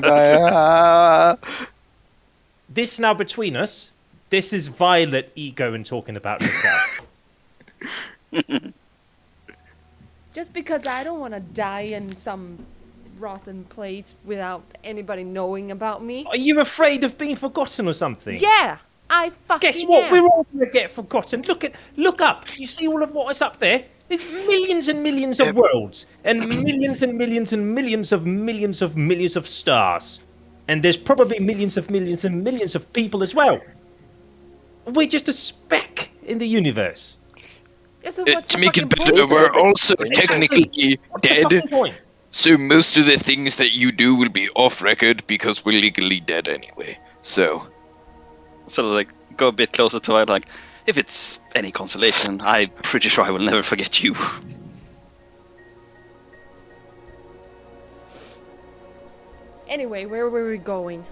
Kumbaya. This now between us This is Violet ego and talking about herself. Just because I don't want to die in some rotten place without anybody knowing about me. Are you afraid of being forgotten or something? Yeah, I fucking Guess what? am. We're all gonna get forgotten. Look up. You see all of what's up there? There's millions and millions of worlds, and millions and millions and millions of millions of millions of stars. And there's probably millions and millions of people as well. We're just a speck in the universe. Yeah, so what's To the make it fucking better, point we're then? also technically What's the dead. fucking point? So most of the things that you do will be off record because we're legally dead anyway. So Sort of like go a bit closer to it, like, if it's any consolation, I'm pretty sure I will never forget you. Anyway, where were we going?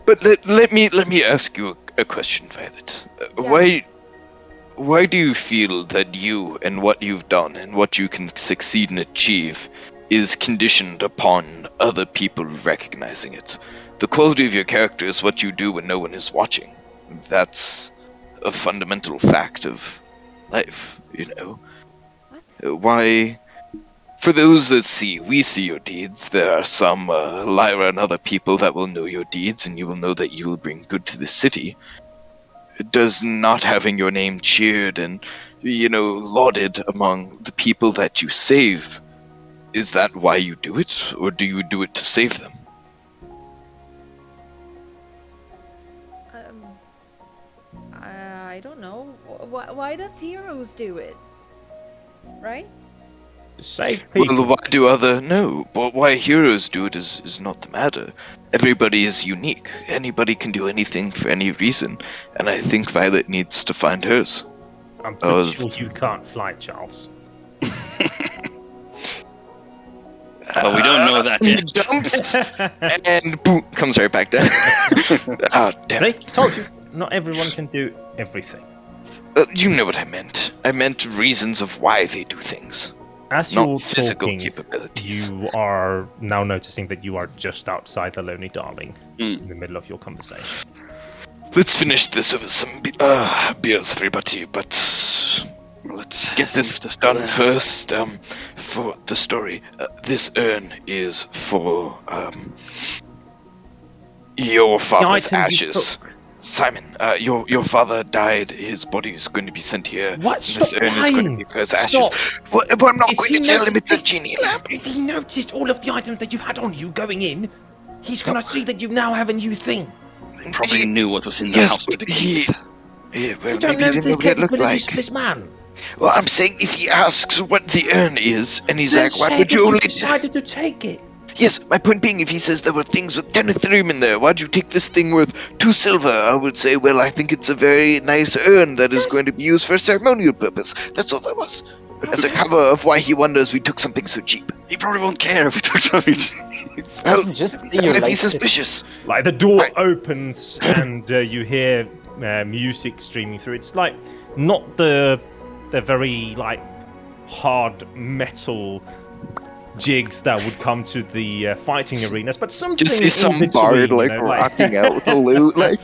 But let me ask you a question, Violet. Yeah. Why do you feel that you and what you've done and what you can succeed and achieve is conditioned upon other people recognizing it? The quality of your character is what you do when no one is watching. That's a fundamental fact of life, you know. What? Why? For those that we see your deeds. There are some Lyra and other people that will know your deeds, and you will know that you will bring good to the city. Does not having your name cheered and, lauded among the people that you save, is that why you do it, or do you do it to save them? I don't know. Why does heroes do it? Right? To save people. Well, why do no, but why heroes do it is not the matter. Everybody is unique. Anybody can do anything for any reason, and I think Violet needs to find hers. I'm pretty sure you can't fly, Charles. Well, we don't know that He yet. jumps and boom, comes right back down. Oh, damn. See? Told you. Not everyone can do everything. You know what I meant. I meant reasons of why they do things. As Not you're physical talking, capabilities. you are now noticing that you are just outside the Lonely Darling Mm. in the middle of your conversation. Let's finish this over some beers, everybody, but Let's get this done first. For the story, this urn is for your father's item you ashes. took. Simon, your father died. His body is going to be sent here. What? And this Stop urn is going to be lying. for his ashes. Stop. But I'm not If going he to tell him it's a noticed- genie lamp. If he noticed all of the items that you had on you going in, he's gonna see that you now have a new thing. He probably knew what was in the Yes, house to but begin he- with. Yeah, well, You don't maybe know he didn't the know what it looked capabilities like. of this man. Well, I'm saying if he asks what the urn is, and he's Then like, why say would that you only... decided to take it. Yes, my point being, if he says there were things with 10 Ethereum in there, why'd you take this thing worth 2 silver? I would say, well, I think it's a very nice urn that is going to be used for a ceremonial purpose. That's all that was. As a cover of why he wonders we took something so cheap. He probably won't care if we took something. Well, Just that you might be like it. suspicious. Like the door Right. opens and you hear music streaming through. It's like not the very like hard metal jigs that would come to the fighting arenas, but something Just see in some between, bard, like, you know, rocking out with a loot, like...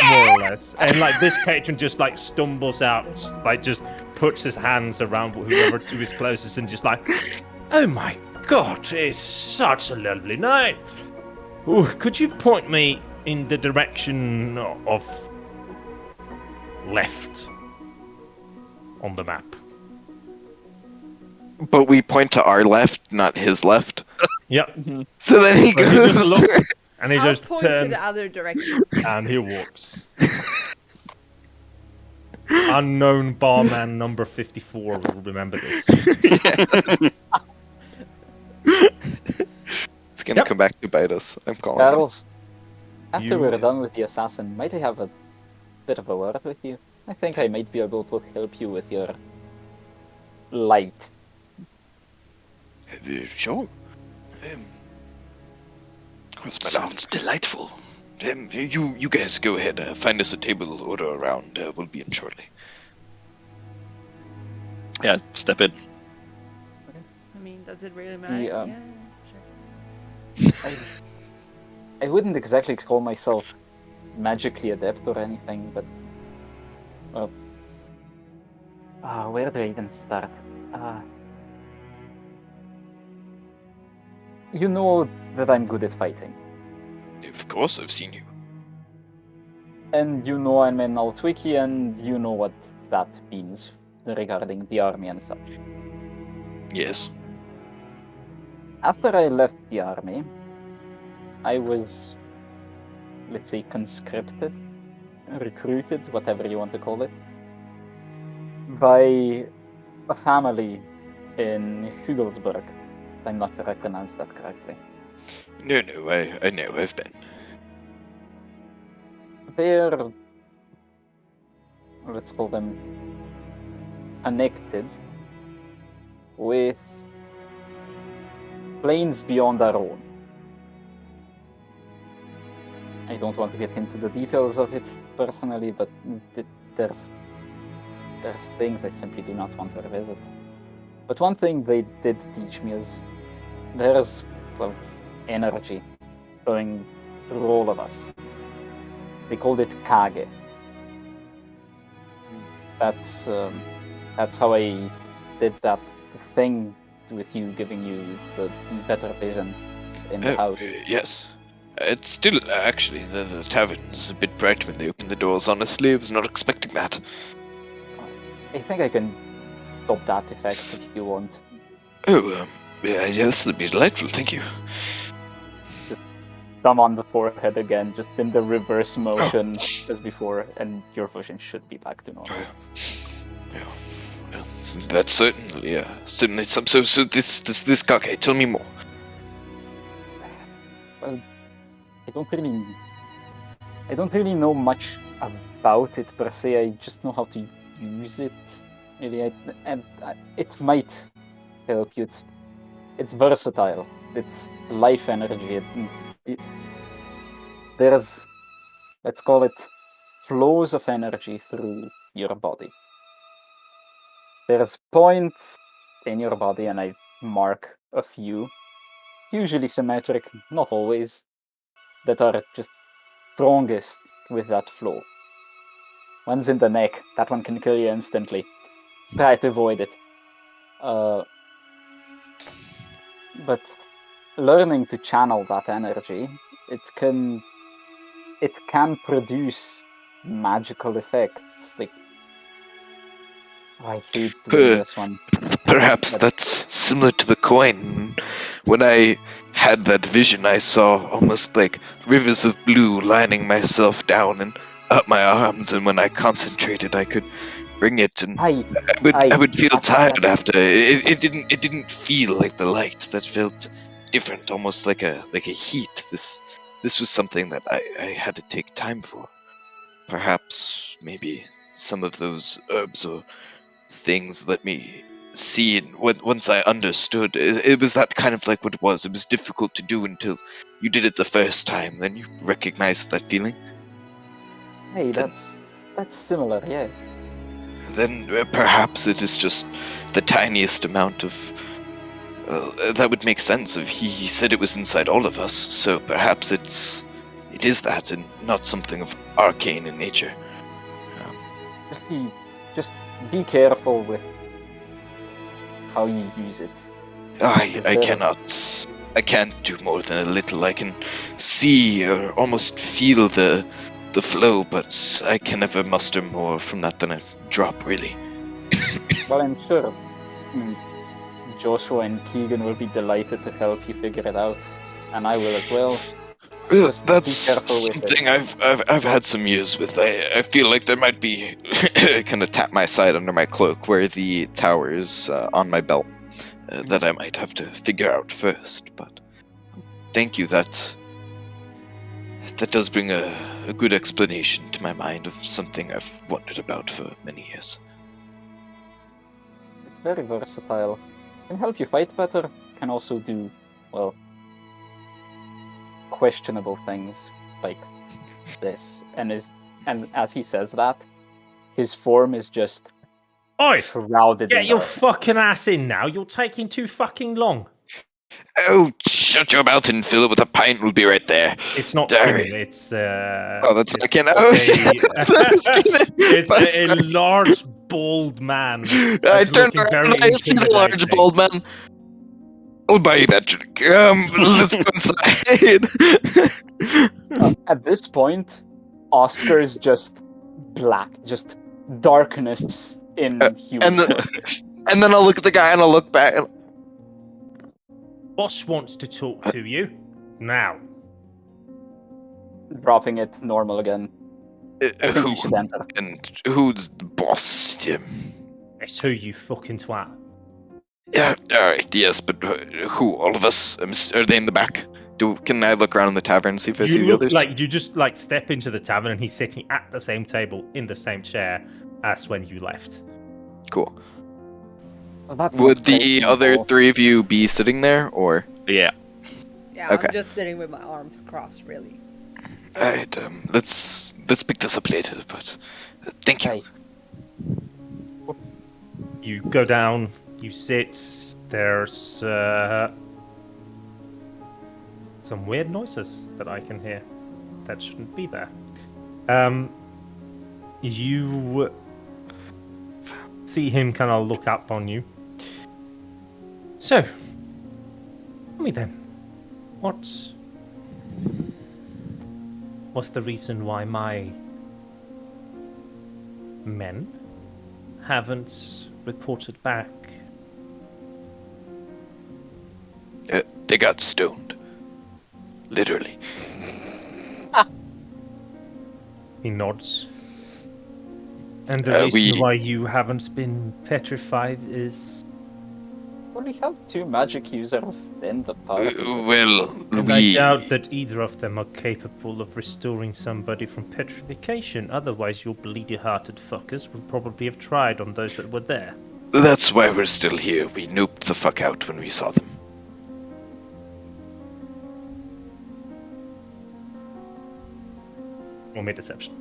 more or less. And like this patron just like stumbles out, like just puts his hands around whoever to his closest and just like, oh my god, it's such a lovely night. Ooh, could you point me in the direction of left on the map? But we point to our left, not his left. Yep. So then he But he goes just to... looks and he I'll just point to turns the other direction. and he walks. Unknown barman number 54 will remember this. It's gonna Yep. come back to bite us. I'm calling it. Charles, after You- we're done with the assassin, might I have a bit of a word with you? I think I might be able to help you with your light. Sure. What's my Sounds delightful. You guys go ahead. Find us a table, order around. We'll be in shortly. Yeah, step in. I mean, does it really matter? The, Yeah, sure. I wouldn't exactly call myself magically adept or anything, but Well, where do I even start? You know that I'm good at fighting. Of course, I've seen you. And you know I'm an Altwiki, and you know what that means regarding the army and such. Yes. After I left the army, I was, let's say, conscripted, recruited, whatever you want to call it, by a family in Hugelsburg. I'm not sure I pronounced that correctly. No, I know, I've been. They're, let's call them, connected with planes beyond our own. I don't want to get into the details of it personally, but there's things I simply do not want to revisit. But one thing they did teach me is there's, well, energy flowing through all of us. They called it Kage. That's how I did that thing with you, giving you the better vision in the house. Yes. It's still, actually, the tavern's a bit bright when they open the doors, honestly. I was not expecting that. I think I can stop that effect if you want. Oh, yeah, yes, that'd be delightful, thank you. Thumb on the forehead again, just in the reverse motion as before, and your vision should be back to normal. Yeah. Well, that's certainly some. So this Kake, tell me more. Well, I don't really know much about it per se. I just know how to use it. Really, it might help you. It's versatile. It's life energy. There's, let's call it, flows of energy through your body. There's points in your body, and I mark a few, usually symmetric, not always, that are just strongest with that flow. One's in the neck. That one can kill you instantly. Try to avoid it. But learning to channel that energy, it can produce magical effects. Like, I hate doing this one. Perhaps that's similar to the coin. When I had that vision, I saw almost like rivers of blue lining myself down and up my arms, and when I concentrated, I could bring it, and I would feel tired after. It didn't feel like the light. That felt different, almost like a heat. This was something that I had to take time for. Perhaps maybe some of those herbs or things let me see it once I understood. It was that kind of like what it was. It was difficult to do until you did it the first time. Then you recognized that feeling. Hey, that's similar, yeah. Then perhaps it is just the tiniest amount of. That would make sense if he said it was inside all of us. So perhaps it is that, and not something of arcane in nature. Just be careful with how you use it. I can't do more than a little. I can see or almost feel the flow, but I can never muster more from that than a drop, really. Well, I'm sure Joshua and Keegan will be delighted to help you figure it out, and I will as well. Just that's be careful with something it. I've had some years with. I feel like there might be kind of tap my side under my cloak where the tower is on my belt that I might have to figure out first. But thank you. That does bring a good explanation to my mind of something I've wondered about for many years. It's very versatile. Can help you fight better. Can also do, well, questionable things like this. And as he says that, his form is just Oi! shrouded Get in your darkness. fucking ass in now. You're taking too fucking long. Oh, shut your mouth and fill it with a pint. We'll be right there. It's not Sorry. Kim. It's Oh, that's it's I can't. Oh shit! it's a large, bald man. I That's turned looking around very and I see the large intimidating. bald man. I'll buy you that drink. Let's go inside. At this point, Oscar's just black, just darkness in human and then- form. and then I'll look at the guy and I'll look back. And, Boss wants to talk to you now. Dropping it normal again. I think you should who? enter. And who's the boss, Jim? It's who you fucking twat. Yeah, alright, yes, but who? All of us? Are they in the back? Can I look around in the tavern and see if I see You the look others? like you just like step into the tavern and he's sitting at the same table in the same chair as when you left. Cool. Well, that's Would not the taking other all. three of you be sitting there, or? Yeah. Yeah, Okay. I'm just sitting with my arms crossed, really. Alright, let's pick this up later, but thank you. Hey, You go down, you sit. There's some weird noises that I can hear that shouldn't be there. You see him kind of look up on you. So, tell me then, what's the reason why my men haven't reported back? They got stoned. Literally. He nods. And the Uh, reason we- why you haven't been petrified is... well, we have 2 magic users in the party. Well, And I doubt that either of them are capable of restoring somebody from petrification. Otherwise, your bleedy-hearted fuckers would probably have tried on those that were there. That's why we're still here. We noped the fuck out when we saw them. Or made deception.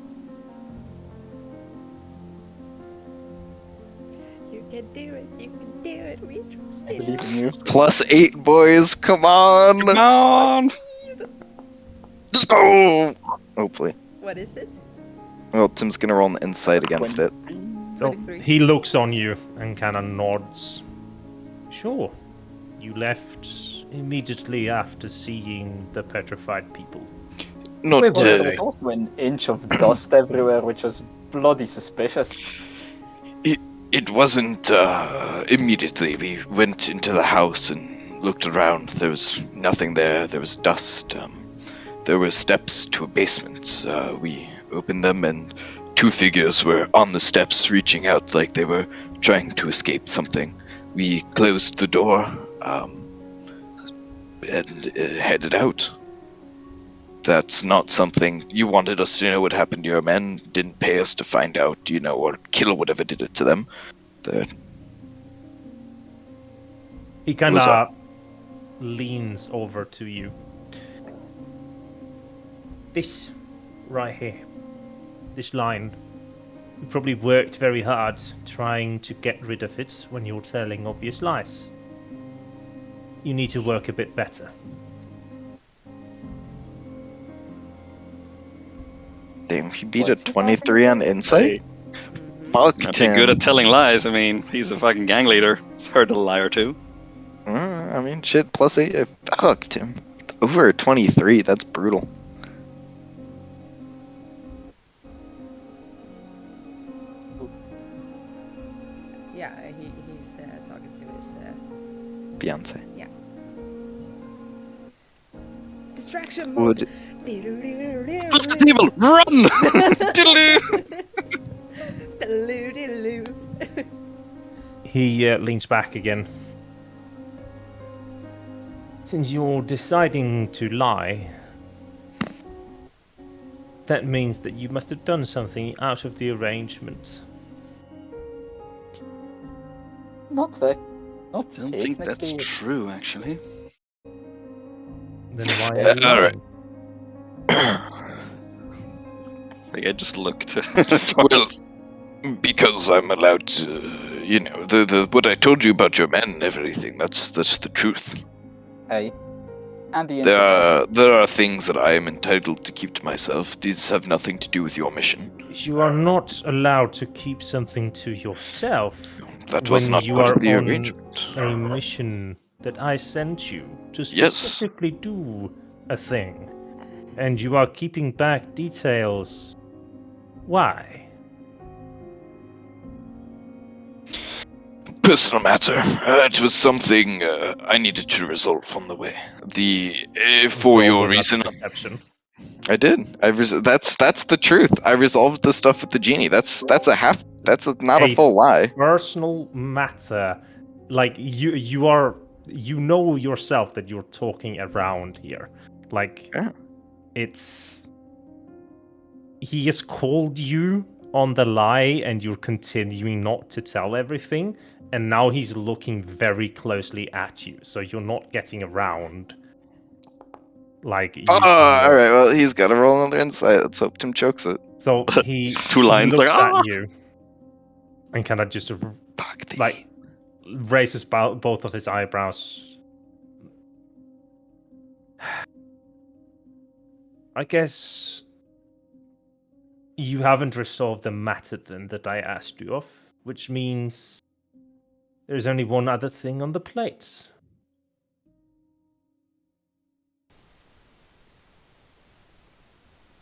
You can do it. You can do it. We trust I you. believe in you. +8, boys. Come on. Come on! Just go. Hopefully. What is it? Well, Tim's gonna roll an insight against it. So 23. he looks on you and kind of nods. Sure. You left immediately after seeing the petrified people. Not. Well, there was also an inch of dust everywhere, which was bloody suspicious. It wasn't immediately. We went into the house and looked around. There was nothing there. There was dust. There were steps to a basement. We opened them, and 2 figures were on the steps, reaching out like they were trying to escape something. We closed the door and headed out. That's not something you wanted us to know what happened to your men. Didn't pay us to find out, or kill whatever did it to them. He kind What's of leans over to you. This right here, this line, you probably worked very hard trying to get rid of it when you're telling obvious lies. You need to work a bit better. Damn, he beat What's a he 23 on insight? Fuck Not Tim. too good at telling lies. I mean, he's a fucking gang leader. He's heard a lie or two. I mean, shit, +8. Fuck Tim. Over a 23, that's brutal. Yeah, he's talking to his Beyonce. distraction Would mode. Flip the table! Run! Diddle-oo! He leans back again. Since you're deciding to lie, that means that you must have done something out of the arrangement. Not that. Not I don't think that's technically, it's- true, actually. Then why Yeah, are you alright. lying? Like, I just looked. Well, because I'm allowed to, the what I told you about your men and everything, that's the truth. Hey. And the introduction. There are things that I am entitled to keep to myself. These have nothing to do with your mission. You are not allowed to keep something to yourself That was when not you part are of the on arrangement. a mission that I sent you to Yes. specifically do a thing. And you are keeping back details. Why? Personal matter. It was something I needed to resolve on the way. For Roll your another reason, perception. I did. That's the truth. I resolved the stuff with the genie. That's not a full lie. Personal matter. Like you know yourself that you're talking around here. Like Yeah. it's he has called you on the lie and you're continuing not to tell everything, and now he's looking very closely at you, so you're not getting around like you All were. right. Well, he's got to roll another insight. Let's hope Tim chokes it. So he 2 lines, looks like, at you and kind of just Fuck thee. like raises both of his eyebrows. I guess you haven't resolved the matter then that I asked you of, which means there's only one other thing on the plate.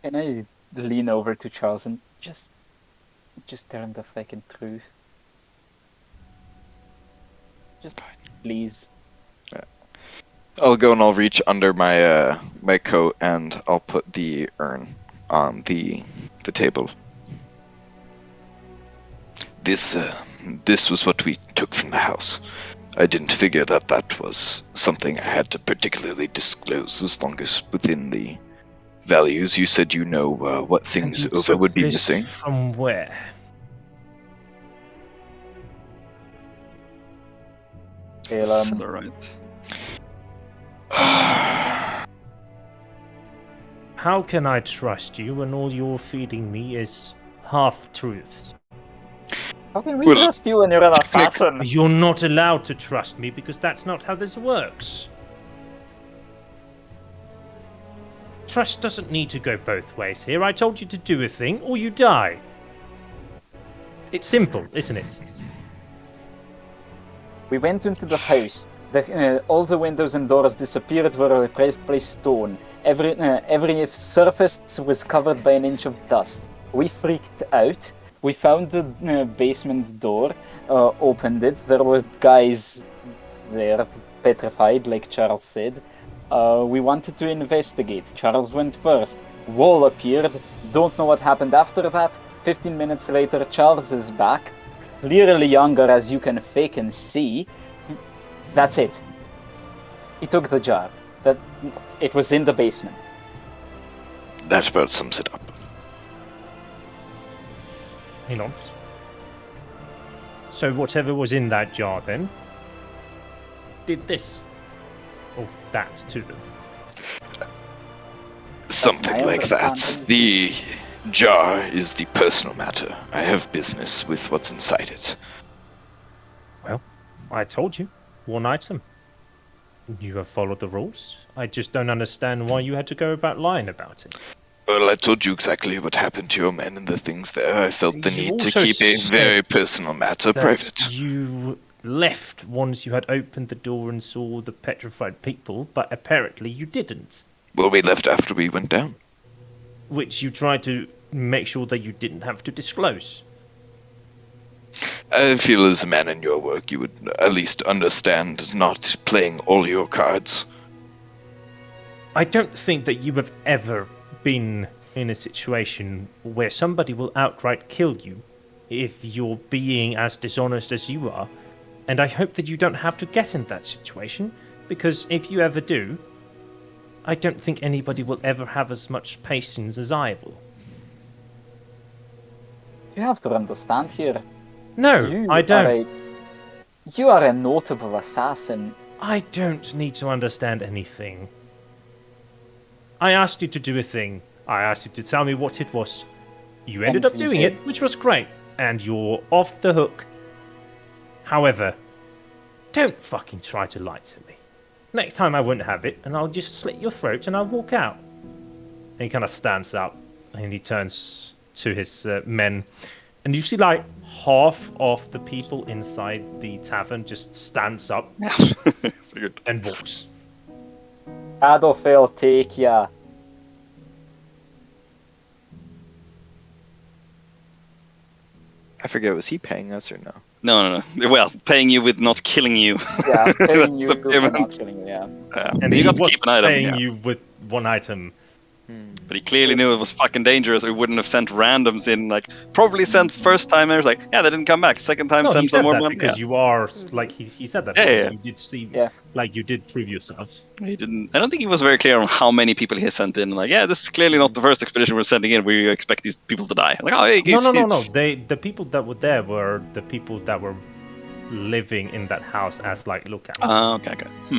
Can I lean over to Charles and just turn the fucking truth? Just please. I'll go and I'll reach under my my coat and I'll put the urn on the table. This was what we took from the house. I didn't figure that was something I had to particularly disclose, as long as within the values. You said you know what things And you Auber took would be this missing. from where? Well, All right. How can I trust you when all you're feeding me is half-truths? how can we Well, trust you when you're an assassin? You're not allowed to trust me because that's not how this works. Trust doesn't need to go both ways here. I told you to do a thing or you die. It's simple, isn't it? We went into the house. All the windows and doors disappeared, were replaced by stone. Every surface was covered by an inch of dust. We freaked out. We found the basement door, opened it. There were guys there, petrified, like Charles said. We wanted to investigate. Charles went first. Wall appeared. Don't know what happened after that. 15 minutes later, Charles is back. Clearly younger, as you can fake and see. That's it. He took the jar. It was in the basement. That about sums it up. He nods. So whatever was in that jar then did this. Or that to them. Something my like that. understanding. The jar is the personal matter. I have business with what's inside it. Well, I told you. One item. You have followed the rules. I just don't understand why you had to go about lying about it. Well, I told you exactly what happened to your men and the things there. I felt the You need to also keep a said very personal matter that private. you left once you had opened the door and saw the petrified people, but apparently you didn't. Well, we left after we went down. Which you tried to make sure that you didn't have to disclose. I feel as a man in your work, you would at least understand not playing all your cards. I don't think that you have ever been in a situation where somebody will outright kill you if you're being as dishonest as you are, and I hope that you don't have to get in that situation, because if you ever do, I don't think anybody will ever have as much patience as I will. You have to understand here. No, I don't. You are a notable assassin. I don't need to understand anything. I asked you to do a thing. I asked you to tell me what it was. You ended And up you doing did. it, which was great, and you're off the hook. However, don't fucking try to lie to me. next time I wouldn't have it, and I'll just slit your throat and I'll walk out. And he kind of stands up and he turns to his men. And you see, like, half of the people inside the tavern just stands up Yeah. Figured. and walks. Adolf will take ya. I forget, was he paying us or no? No. Well, paying you with not killing you. Yeah, paying That's you the for payment. not killing you, yeah. And you he got to was keep an item. paying Yeah. you with one item. But he clearly knew it was fucking dangerous, or he wouldn't have sent randoms in. Like, probably sent first timers, like, yeah, they didn't come back. Second time, No, he send some said more that money. because Yeah. you are, like, he said that Yeah, because yeah. you did see, Yeah. like, you did prove yourselves. He didn't. I don't think he was very clear on how many people he sent in. Like, yeah, this is clearly not the first expedition we're sending in. We expect these people to die. Like, oh, hey, No. The people that were there were the people that were living in that house as, like, lookouts. Okay.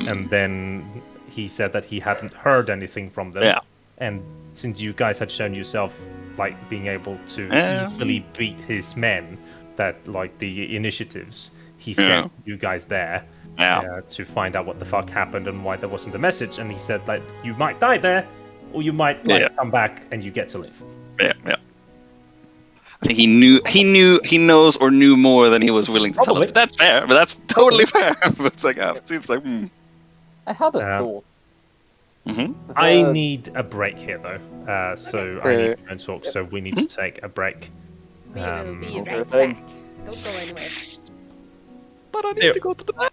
And then he said that he hadn't heard anything from them. Yeah. And since you guys had shown yourself, like, being able to Yeah. easily beat his men, that, like, the initiatives, he Yeah. sent you guys there Yeah. to find out what the fuck happened and why there wasn't a message. And he said, like, you might die there, or you might, like, Yeah. come back and you get to live. Yeah. I think he knows or knew more than he was willing to tell Probably. us. But that's fair. But that's totally fair. But it's like, it seems like, I had a Um, thought. Mm-hmm. I The- need a break here, though. So I Okay. need to go and talk. So we need to take a break. We will be Okay. right back. Don't go anywhere. But I need Yeah. to go to the bathroom.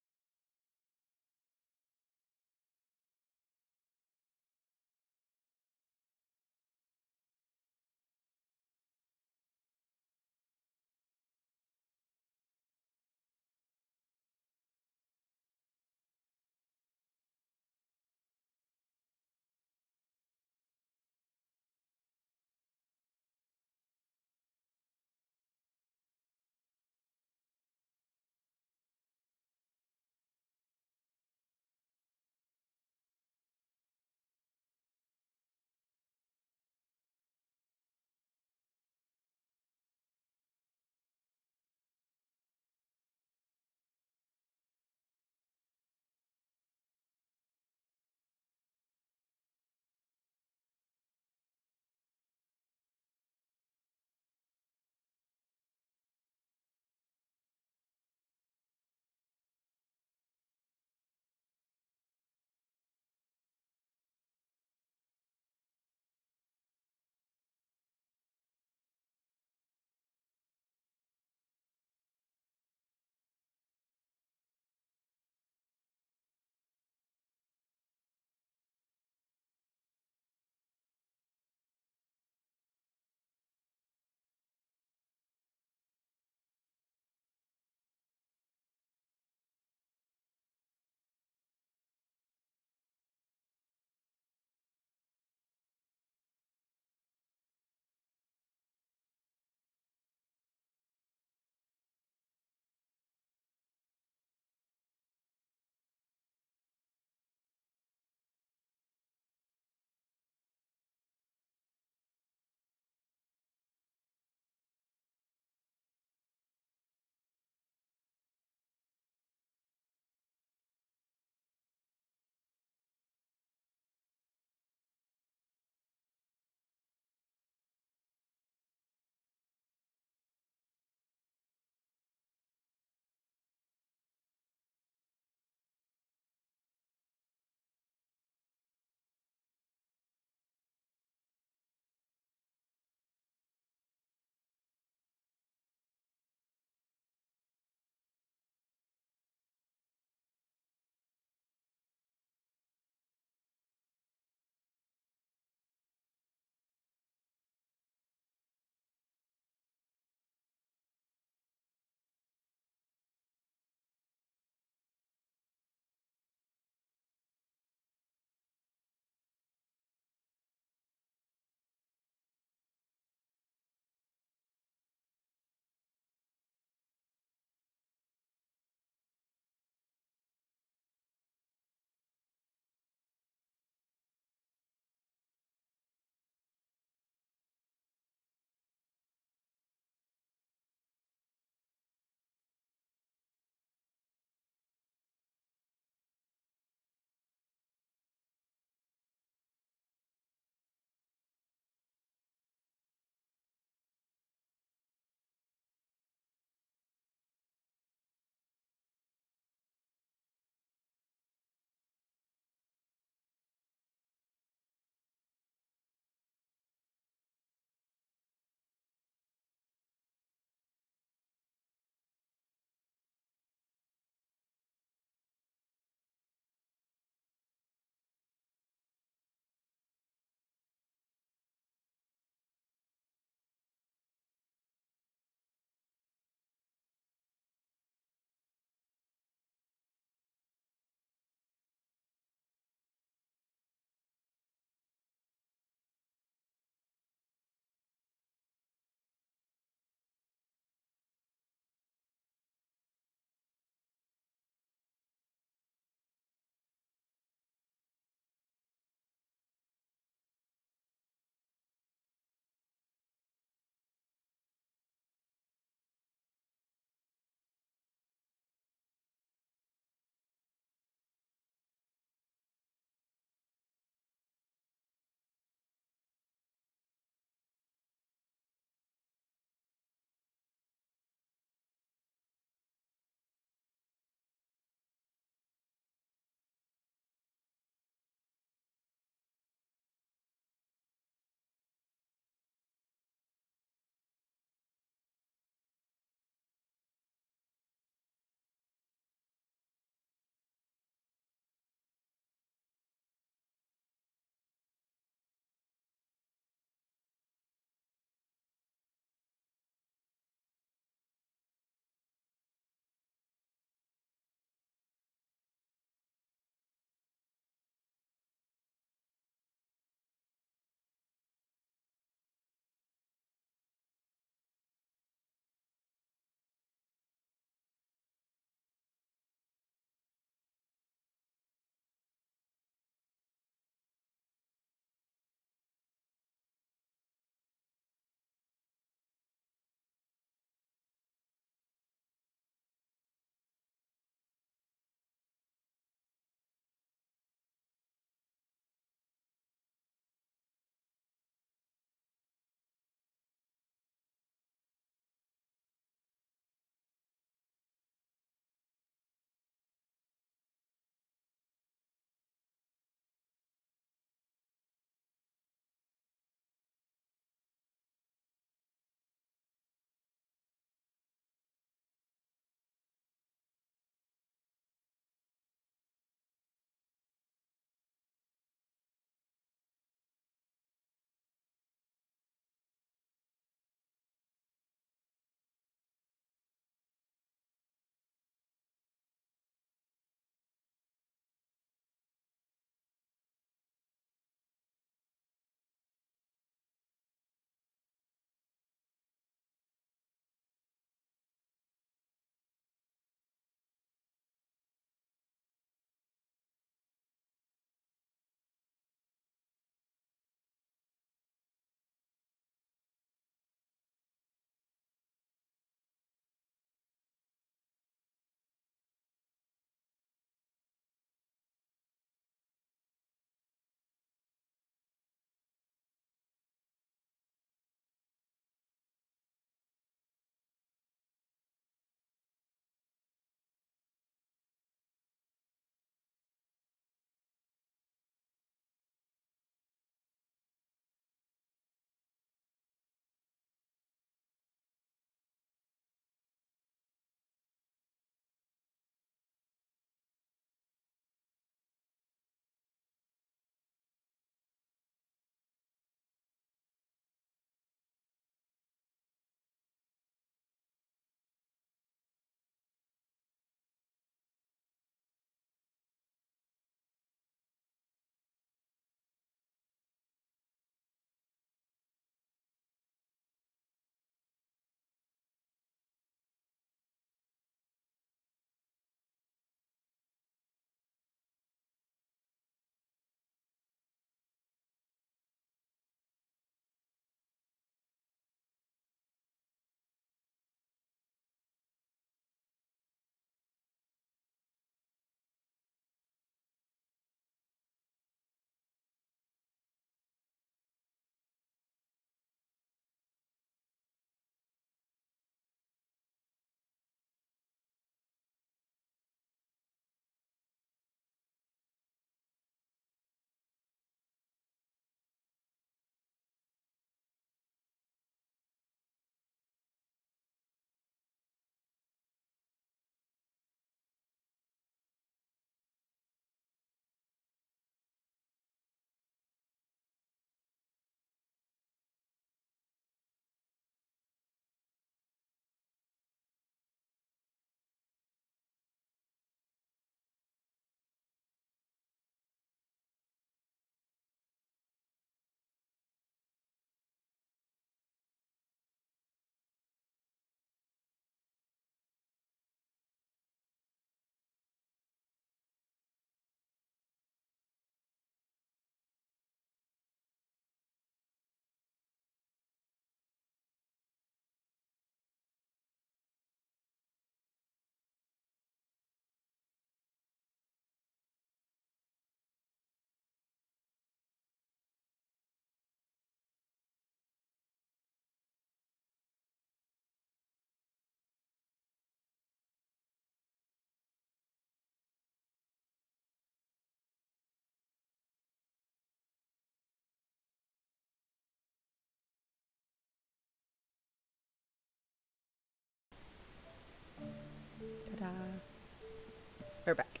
We're back.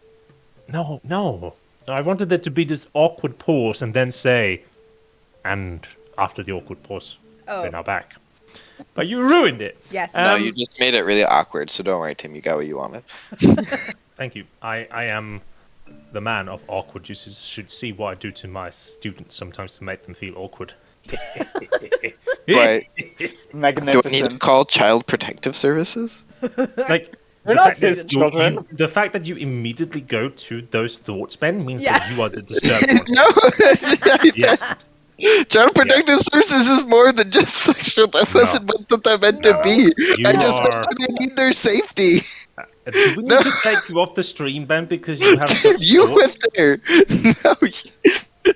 No. I wanted there to be this awkward pause and then say, and after the awkward pause, Oh. we're now back. But you ruined it. Yes. No, you just made it really awkward, so don't worry, Tim. You got what you wanted. Thank you. I am the man of awkward. You should see what I do to my students sometimes to make them feel awkward. Right. Do I need to Magnificent. call Child Protective Services? Like, We're the not fact that his children. the fact that you immediately go to those thoughts, Ben, means Yeah. that you are the disturbed one. No. Yes. Child Protective Services is more than just sexual. That No. wasn't what that meant to No. be. You I just are. meant they need their safety. Do we need No. to take you off the stream, Ben, because you have such You thoughts? went there. No.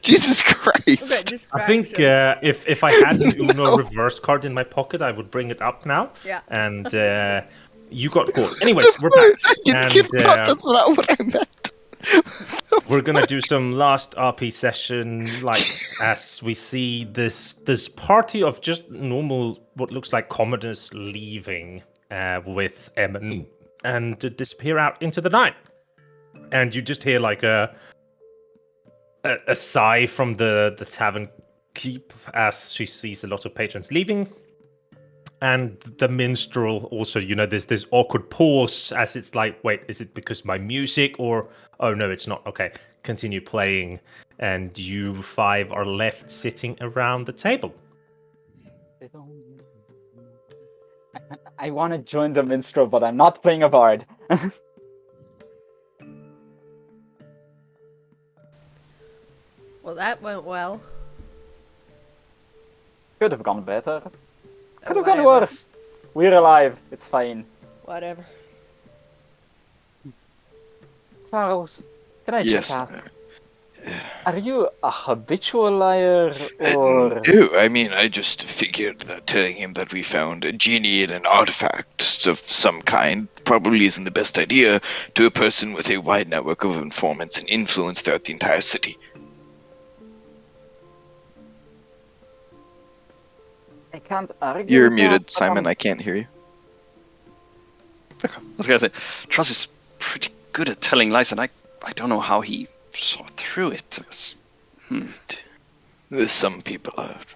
Jesus Okay, Christ. I think distraction. if I had an Uno No. reverse card in my pocket, I would bring it up now. Yeah. And you got caught. Anyways, we're back. That's not what I meant. We're gonna do some last RP session, like as we see this party of just normal, what looks like commoners leaving with Emmon and disappear out into the night. And you just hear like a sigh from the tavern keep as she sees a lot of patrons leaving. And the minstrel also, there's this awkward pause as it's like, wait, is it because my music or, oh no, it's not. Okay, continue playing. And you five are left sitting around the table. I want to join the minstrel, but I'm not playing a bard. Well, that went well. Could have gone better. Oh, Could have gone whatever. worse. We're alive. It's fine. Whatever. Charles, can I Yes. just ask? Are you a habitual liar, or No, I mean, I just figured that telling him that we found a genie and an artifact of some kind probably isn't the best idea to a person with a wide network of informants and influence throughout the entire city. I can't argue? You're with muted, that, but, Simon. I can't hear you. I was gonna say, Truss is pretty good at telling lies, and I don't know how he saw through it. It was, There's some people out.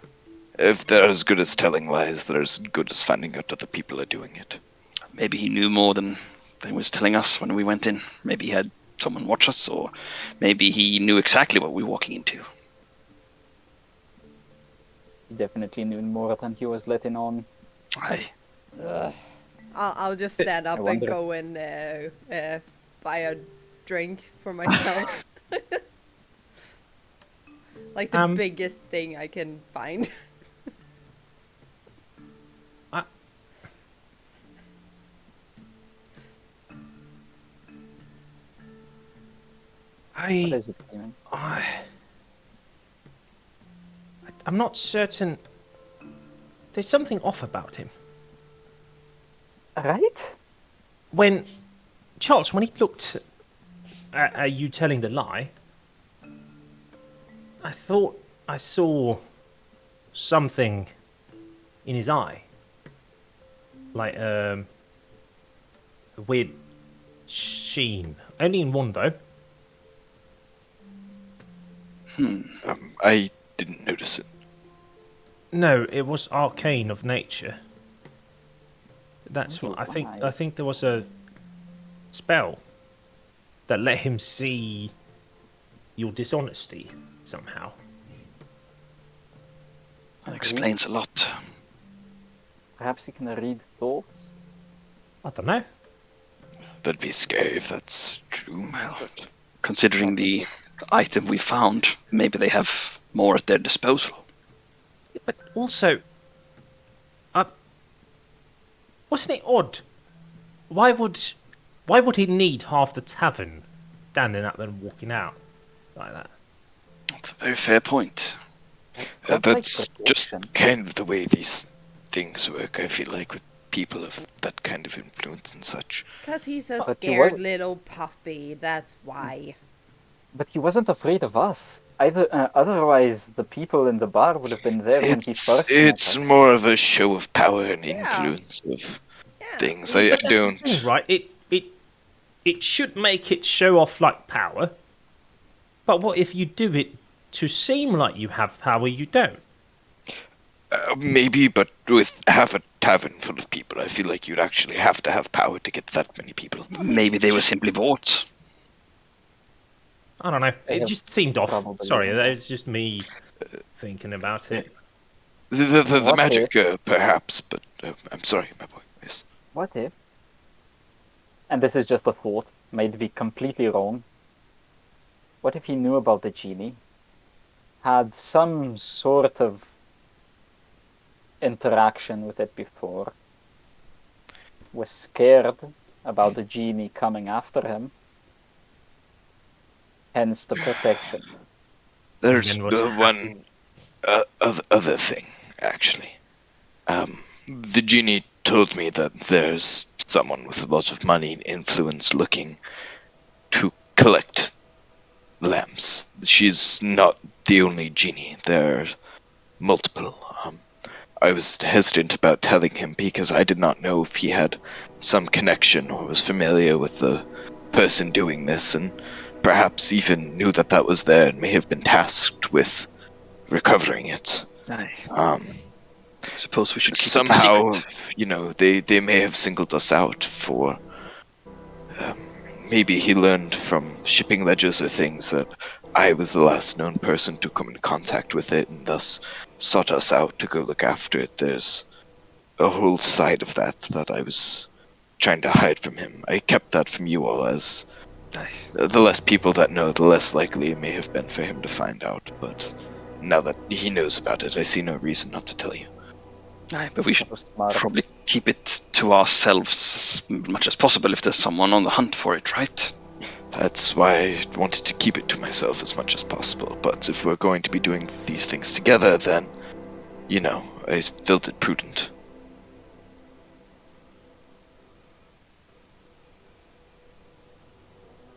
If they're as good as telling lies, they're as good as finding out other people are doing it. maybe he knew more than he was telling us when we went in. Maybe he had someone watch us, or maybe he knew exactly what we were walking into. He definitely knew more than he was letting on. Aye. Ugh. I'll just stand up and wonder. go and buy a drink for myself. Like the biggest thing I can find. What is it, Simon? I'm not certain. There's something off about him. Right? When Charles, when he looked at you telling the lie, I thought I saw something in his eye, like a weird sheen. Only in one though. I didn't notice it. No, it was arcane of nature. That's what I think. Why? I think there was a spell that let him see your dishonesty somehow. That explains a lot. Perhaps he can read thoughts? I don't know. That'd be scary if that's true. Well, considering the item we found, maybe they have more at their disposal. But also, wasn't it odd? Why would he need half the tavern standing up and walking out like that? That's a very fair point. That's like That's just protection. kind of the way these things work, I feel like, with people of that kind of influence and such. Because he's a But he scared was- little puppy, that's why. But he wasn't afraid of us. Otherwise, the people in the bar would have been there when he first met It's us. more of a show of power and Yeah. influence of Yeah. things. I don't. Right? it should make it show off like power. But what if you do it to seem like you have power you don't? Maybe, but with half a tavern full of people, I feel like you'd actually have to have power to get that many people. Maybe they were simply bought. I don't know. They It have just seemed off. probably Sorry, done that that. was just me thinking about it. The What magic, perhaps, but I'm sorry, my boy. Yes. What if? And this is just a thought, may be completely wrong. What if he knew about the genie? Had some sort of interaction with it before? Was scared about the genie coming after him? Hence the protection. There's And what's one other thing, actually. The genie told me that there's someone with a lot of money and influence looking to collect lamps. She's not the only genie. There are multiple. I was hesitant about telling him because I did not know if he had some connection or was familiar with the person doing this, and perhaps even knew that that was there and may have been tasked with recovering it. I suppose we should keep Somehow, it a secret. they may have singled us out for. Maybe he learned from shipping ledgers or things that I was the last known person to come in contact with it, and thus sought us out to go look after it. There's a whole side of that I was trying to hide from him. I kept that from you all, as the less people that know, the less likely it may have been for him to find out. But now that he knows about it, I see no reason not to tell you. Aye, but we should That was smart. probably keep it to ourselves as much as possible if there's someone on the hunt for it, right? That's why I wanted to keep it to myself as much as possible. But if we're going to be doing these things together, then, I felt it prudent.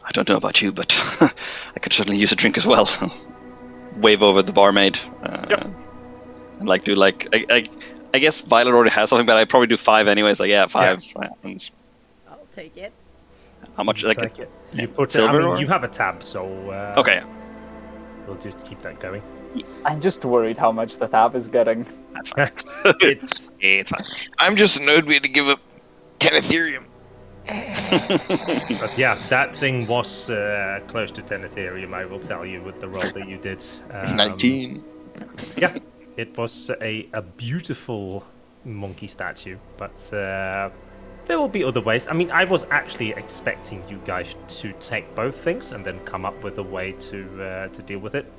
I don't know about you, but I could certainly use a drink as well. Wave over the barmaid. And do I guess Violet already has something, but I probably do 5 anyways. Like, yeah, 5. And I'll take it. how much? Take it. You put silver it. I mean, or- you have a tab, so Okay, we'll just keep that going. I'm just worried how much the tab is getting. It's it's fine. I'm just an old way to give up 10 Ethereum. But yeah, that thing was close to 10 Ethereum, I will tell you, with the roll that you did. 19. Yeah, it was a beautiful monkey statue, but there will be other ways. I mean, I was actually expecting you guys to take both things and then come up with a way to deal with it.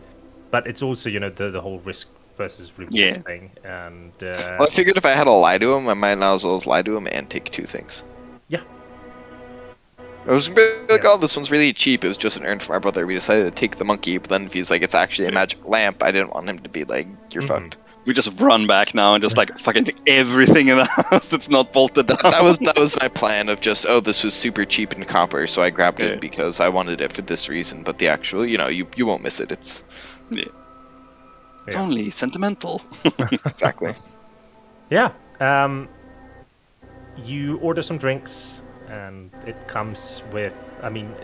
But it's also, the whole risk versus reward thing. And Well, I figured if I had to lie to him, I might not as well as lie to him and take 2 things. yeah, I was gonna be like, oh, this one's really cheap. It was just an errand for my brother. We decided to take the monkey, but then if he's like, it's actually a magic lamp, I didn't want him to be like, you're fucked. We just run back now and just fucking take everything in the house that's not bolted down. That was my plan of just, this was super cheap in copper, so I grabbed Okay. it because I wanted it for this reason. But the actual, you won't miss it. It's It's only sentimental. exactly. yeah. You order some drinks, and it comes with. I mean,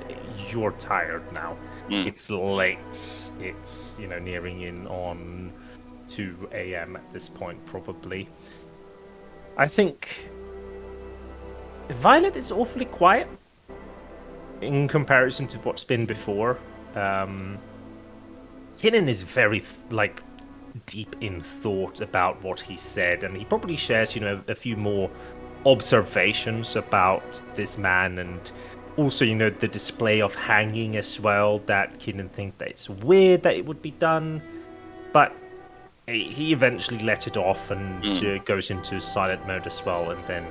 you're tired now. It's late. It's nearing in on 2 a.m. at this point, probably. I think Violet is awfully quiet in comparison to what's been before. Kinnan is very deep in thought about what he said, and he probably shares a few more observations about this man, and also the display of hanging as well, that Kinnan think that it's weird that it would be done, but he eventually let it off and goes into silent mode as well. And then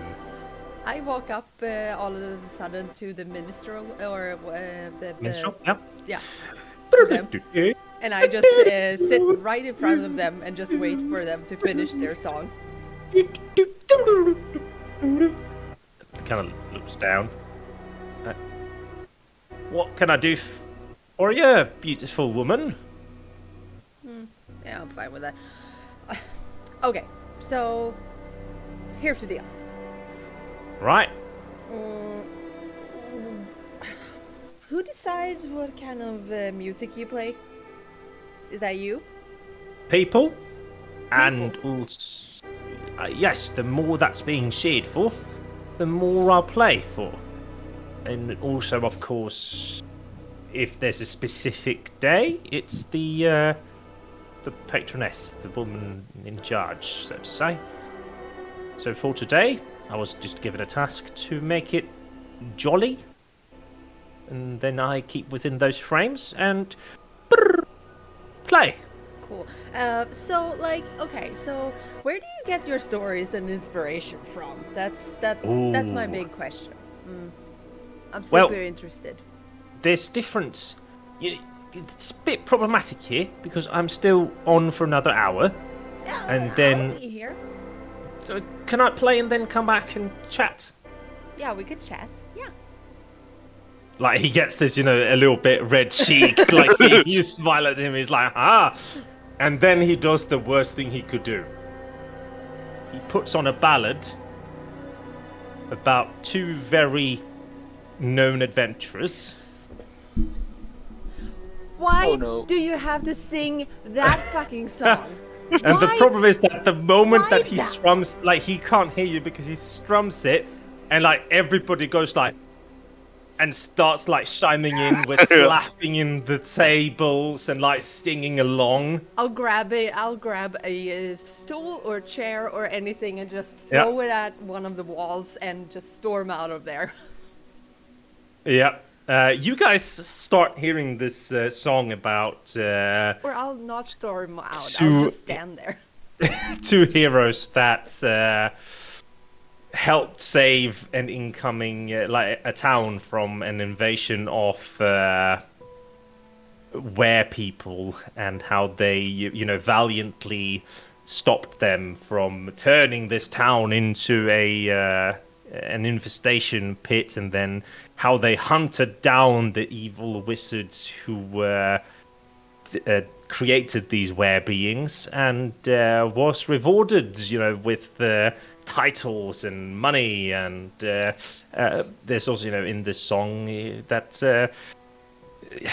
I walk up all of a sudden to the minstrel, or the minstrel, yeah, them. And I just sit right in front of them and just wait for them to finish their song. Kind of looks down. What can I do for you, beautiful woman? Yeah, I'm fine with that. Okay, so here's the deal. Right. Who decides what kind of music you play? Is that you? People, and also, yes, the more that's being shared for, the more I'll play for. And also, of course, if there's a specific day, it's the patroness, the woman in charge, so to say. So for today, I was just given a task to make it jolly, and then I keep within those frames and play. Cool. So like, okay, so where do you get your stories and inspiration from? That's my Ooh. big question. I'm Well- super interested. There's different. It's a bit problematic here because I'm still on for another hour. Yeah, And I'll then- be here. So can I play and then come back and chat? Yeah, we could chat. Yeah. Like he gets this, a little bit red cheeked, like seeing you smile at him. He's like, and then he does the worst thing he could do. He puts on a ballad about two very known adventurers. Why Oh, no. do you have to sing that fucking song? And the problem is that the moment why that he that? strums, like he can't hear you because he strums it, and like everybody goes like, and starts like chiming in with slapping in the tables and like singing along. I'll grab a stool or chair or anything and just throw it at one of the walls and just storm out of there. Yeah. You guys start hearing this song about Or I'll not storm out. I'll Two- just stand there. two heroes that helped save an incoming, like a town from an invasion of were people, and how they, valiantly stopped them from turning this town into an infestation pit, and then how they hunted down the evil wizards who created these were-beings, and was rewarded, with titles and money, and there's also, in this song that,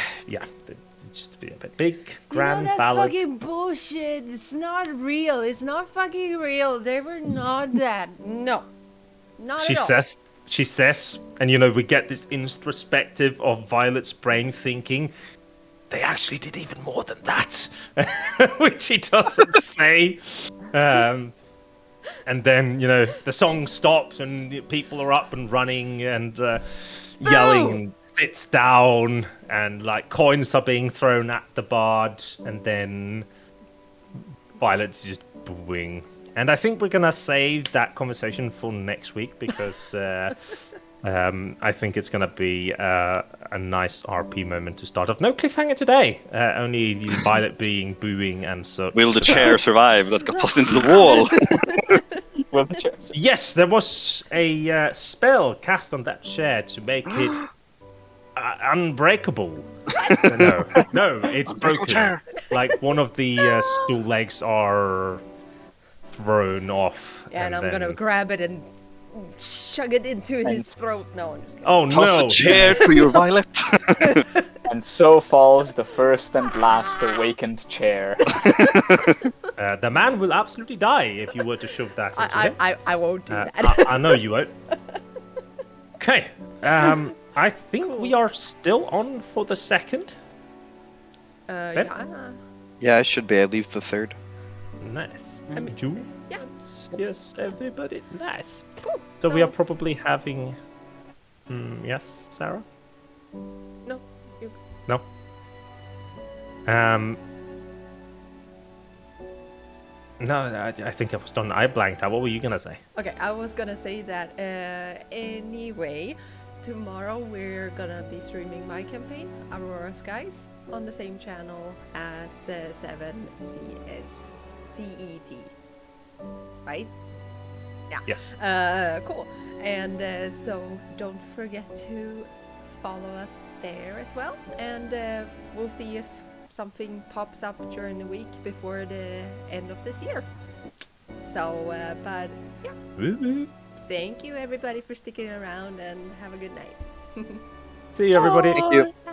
it's just a bit big, grand that's ballad. fucking bullshit. It's not real. It's not fucking real. They were not that. No. Not She at all. says, and we get this introspective of Violet's brain thinking, they actually did even more than that, which he doesn't say. And then, the song stops and people are up and running and yelling and sits down, and like coins are being thrown at the bard, and then Violet's just booing. And I think we're gonna save that conversation for next week because I think it's gonna be a nice RP moment to start off. No cliffhanger today. Only Violet being booing and such. Will the chair survive that got tossed into the wall? Will the chair Yes, there was a spell cast on that chair to make it unbreakable. No, it's broken. chair. Like one of the stool legs are thrown off. Yeah, and I'm gonna grab it and chug it into his throat. No, I'm just kidding. Oh Toss no! a chair to your Violet. And so falls the first and last awakened chair. The man will absolutely die if you were to shove that into him. I won't do that. I know you won't. Okay. I think we are still on for the second. Yeah. Yeah, I should be. I leave the third. Nice. I mean, June? yeah. Yes, everybody. Nice. Cool. So we are probably having. Yes, Sarah? No. You... No. No, I think I was done. I blanked out. What were you gonna say? Okay, I was gonna say that anyway. Tomorrow we're gonna be streaming my campaign, Aurora Skies, on the same channel at 7 CET. Right? Yeah. Yes. Cool. And so don't forget to follow us there as well. And we'll see if something pops up during the week before the end of this year. So, but yeah. Woo-woo. Thank you everybody for sticking around and have a good night. See you, everybody. Thank you.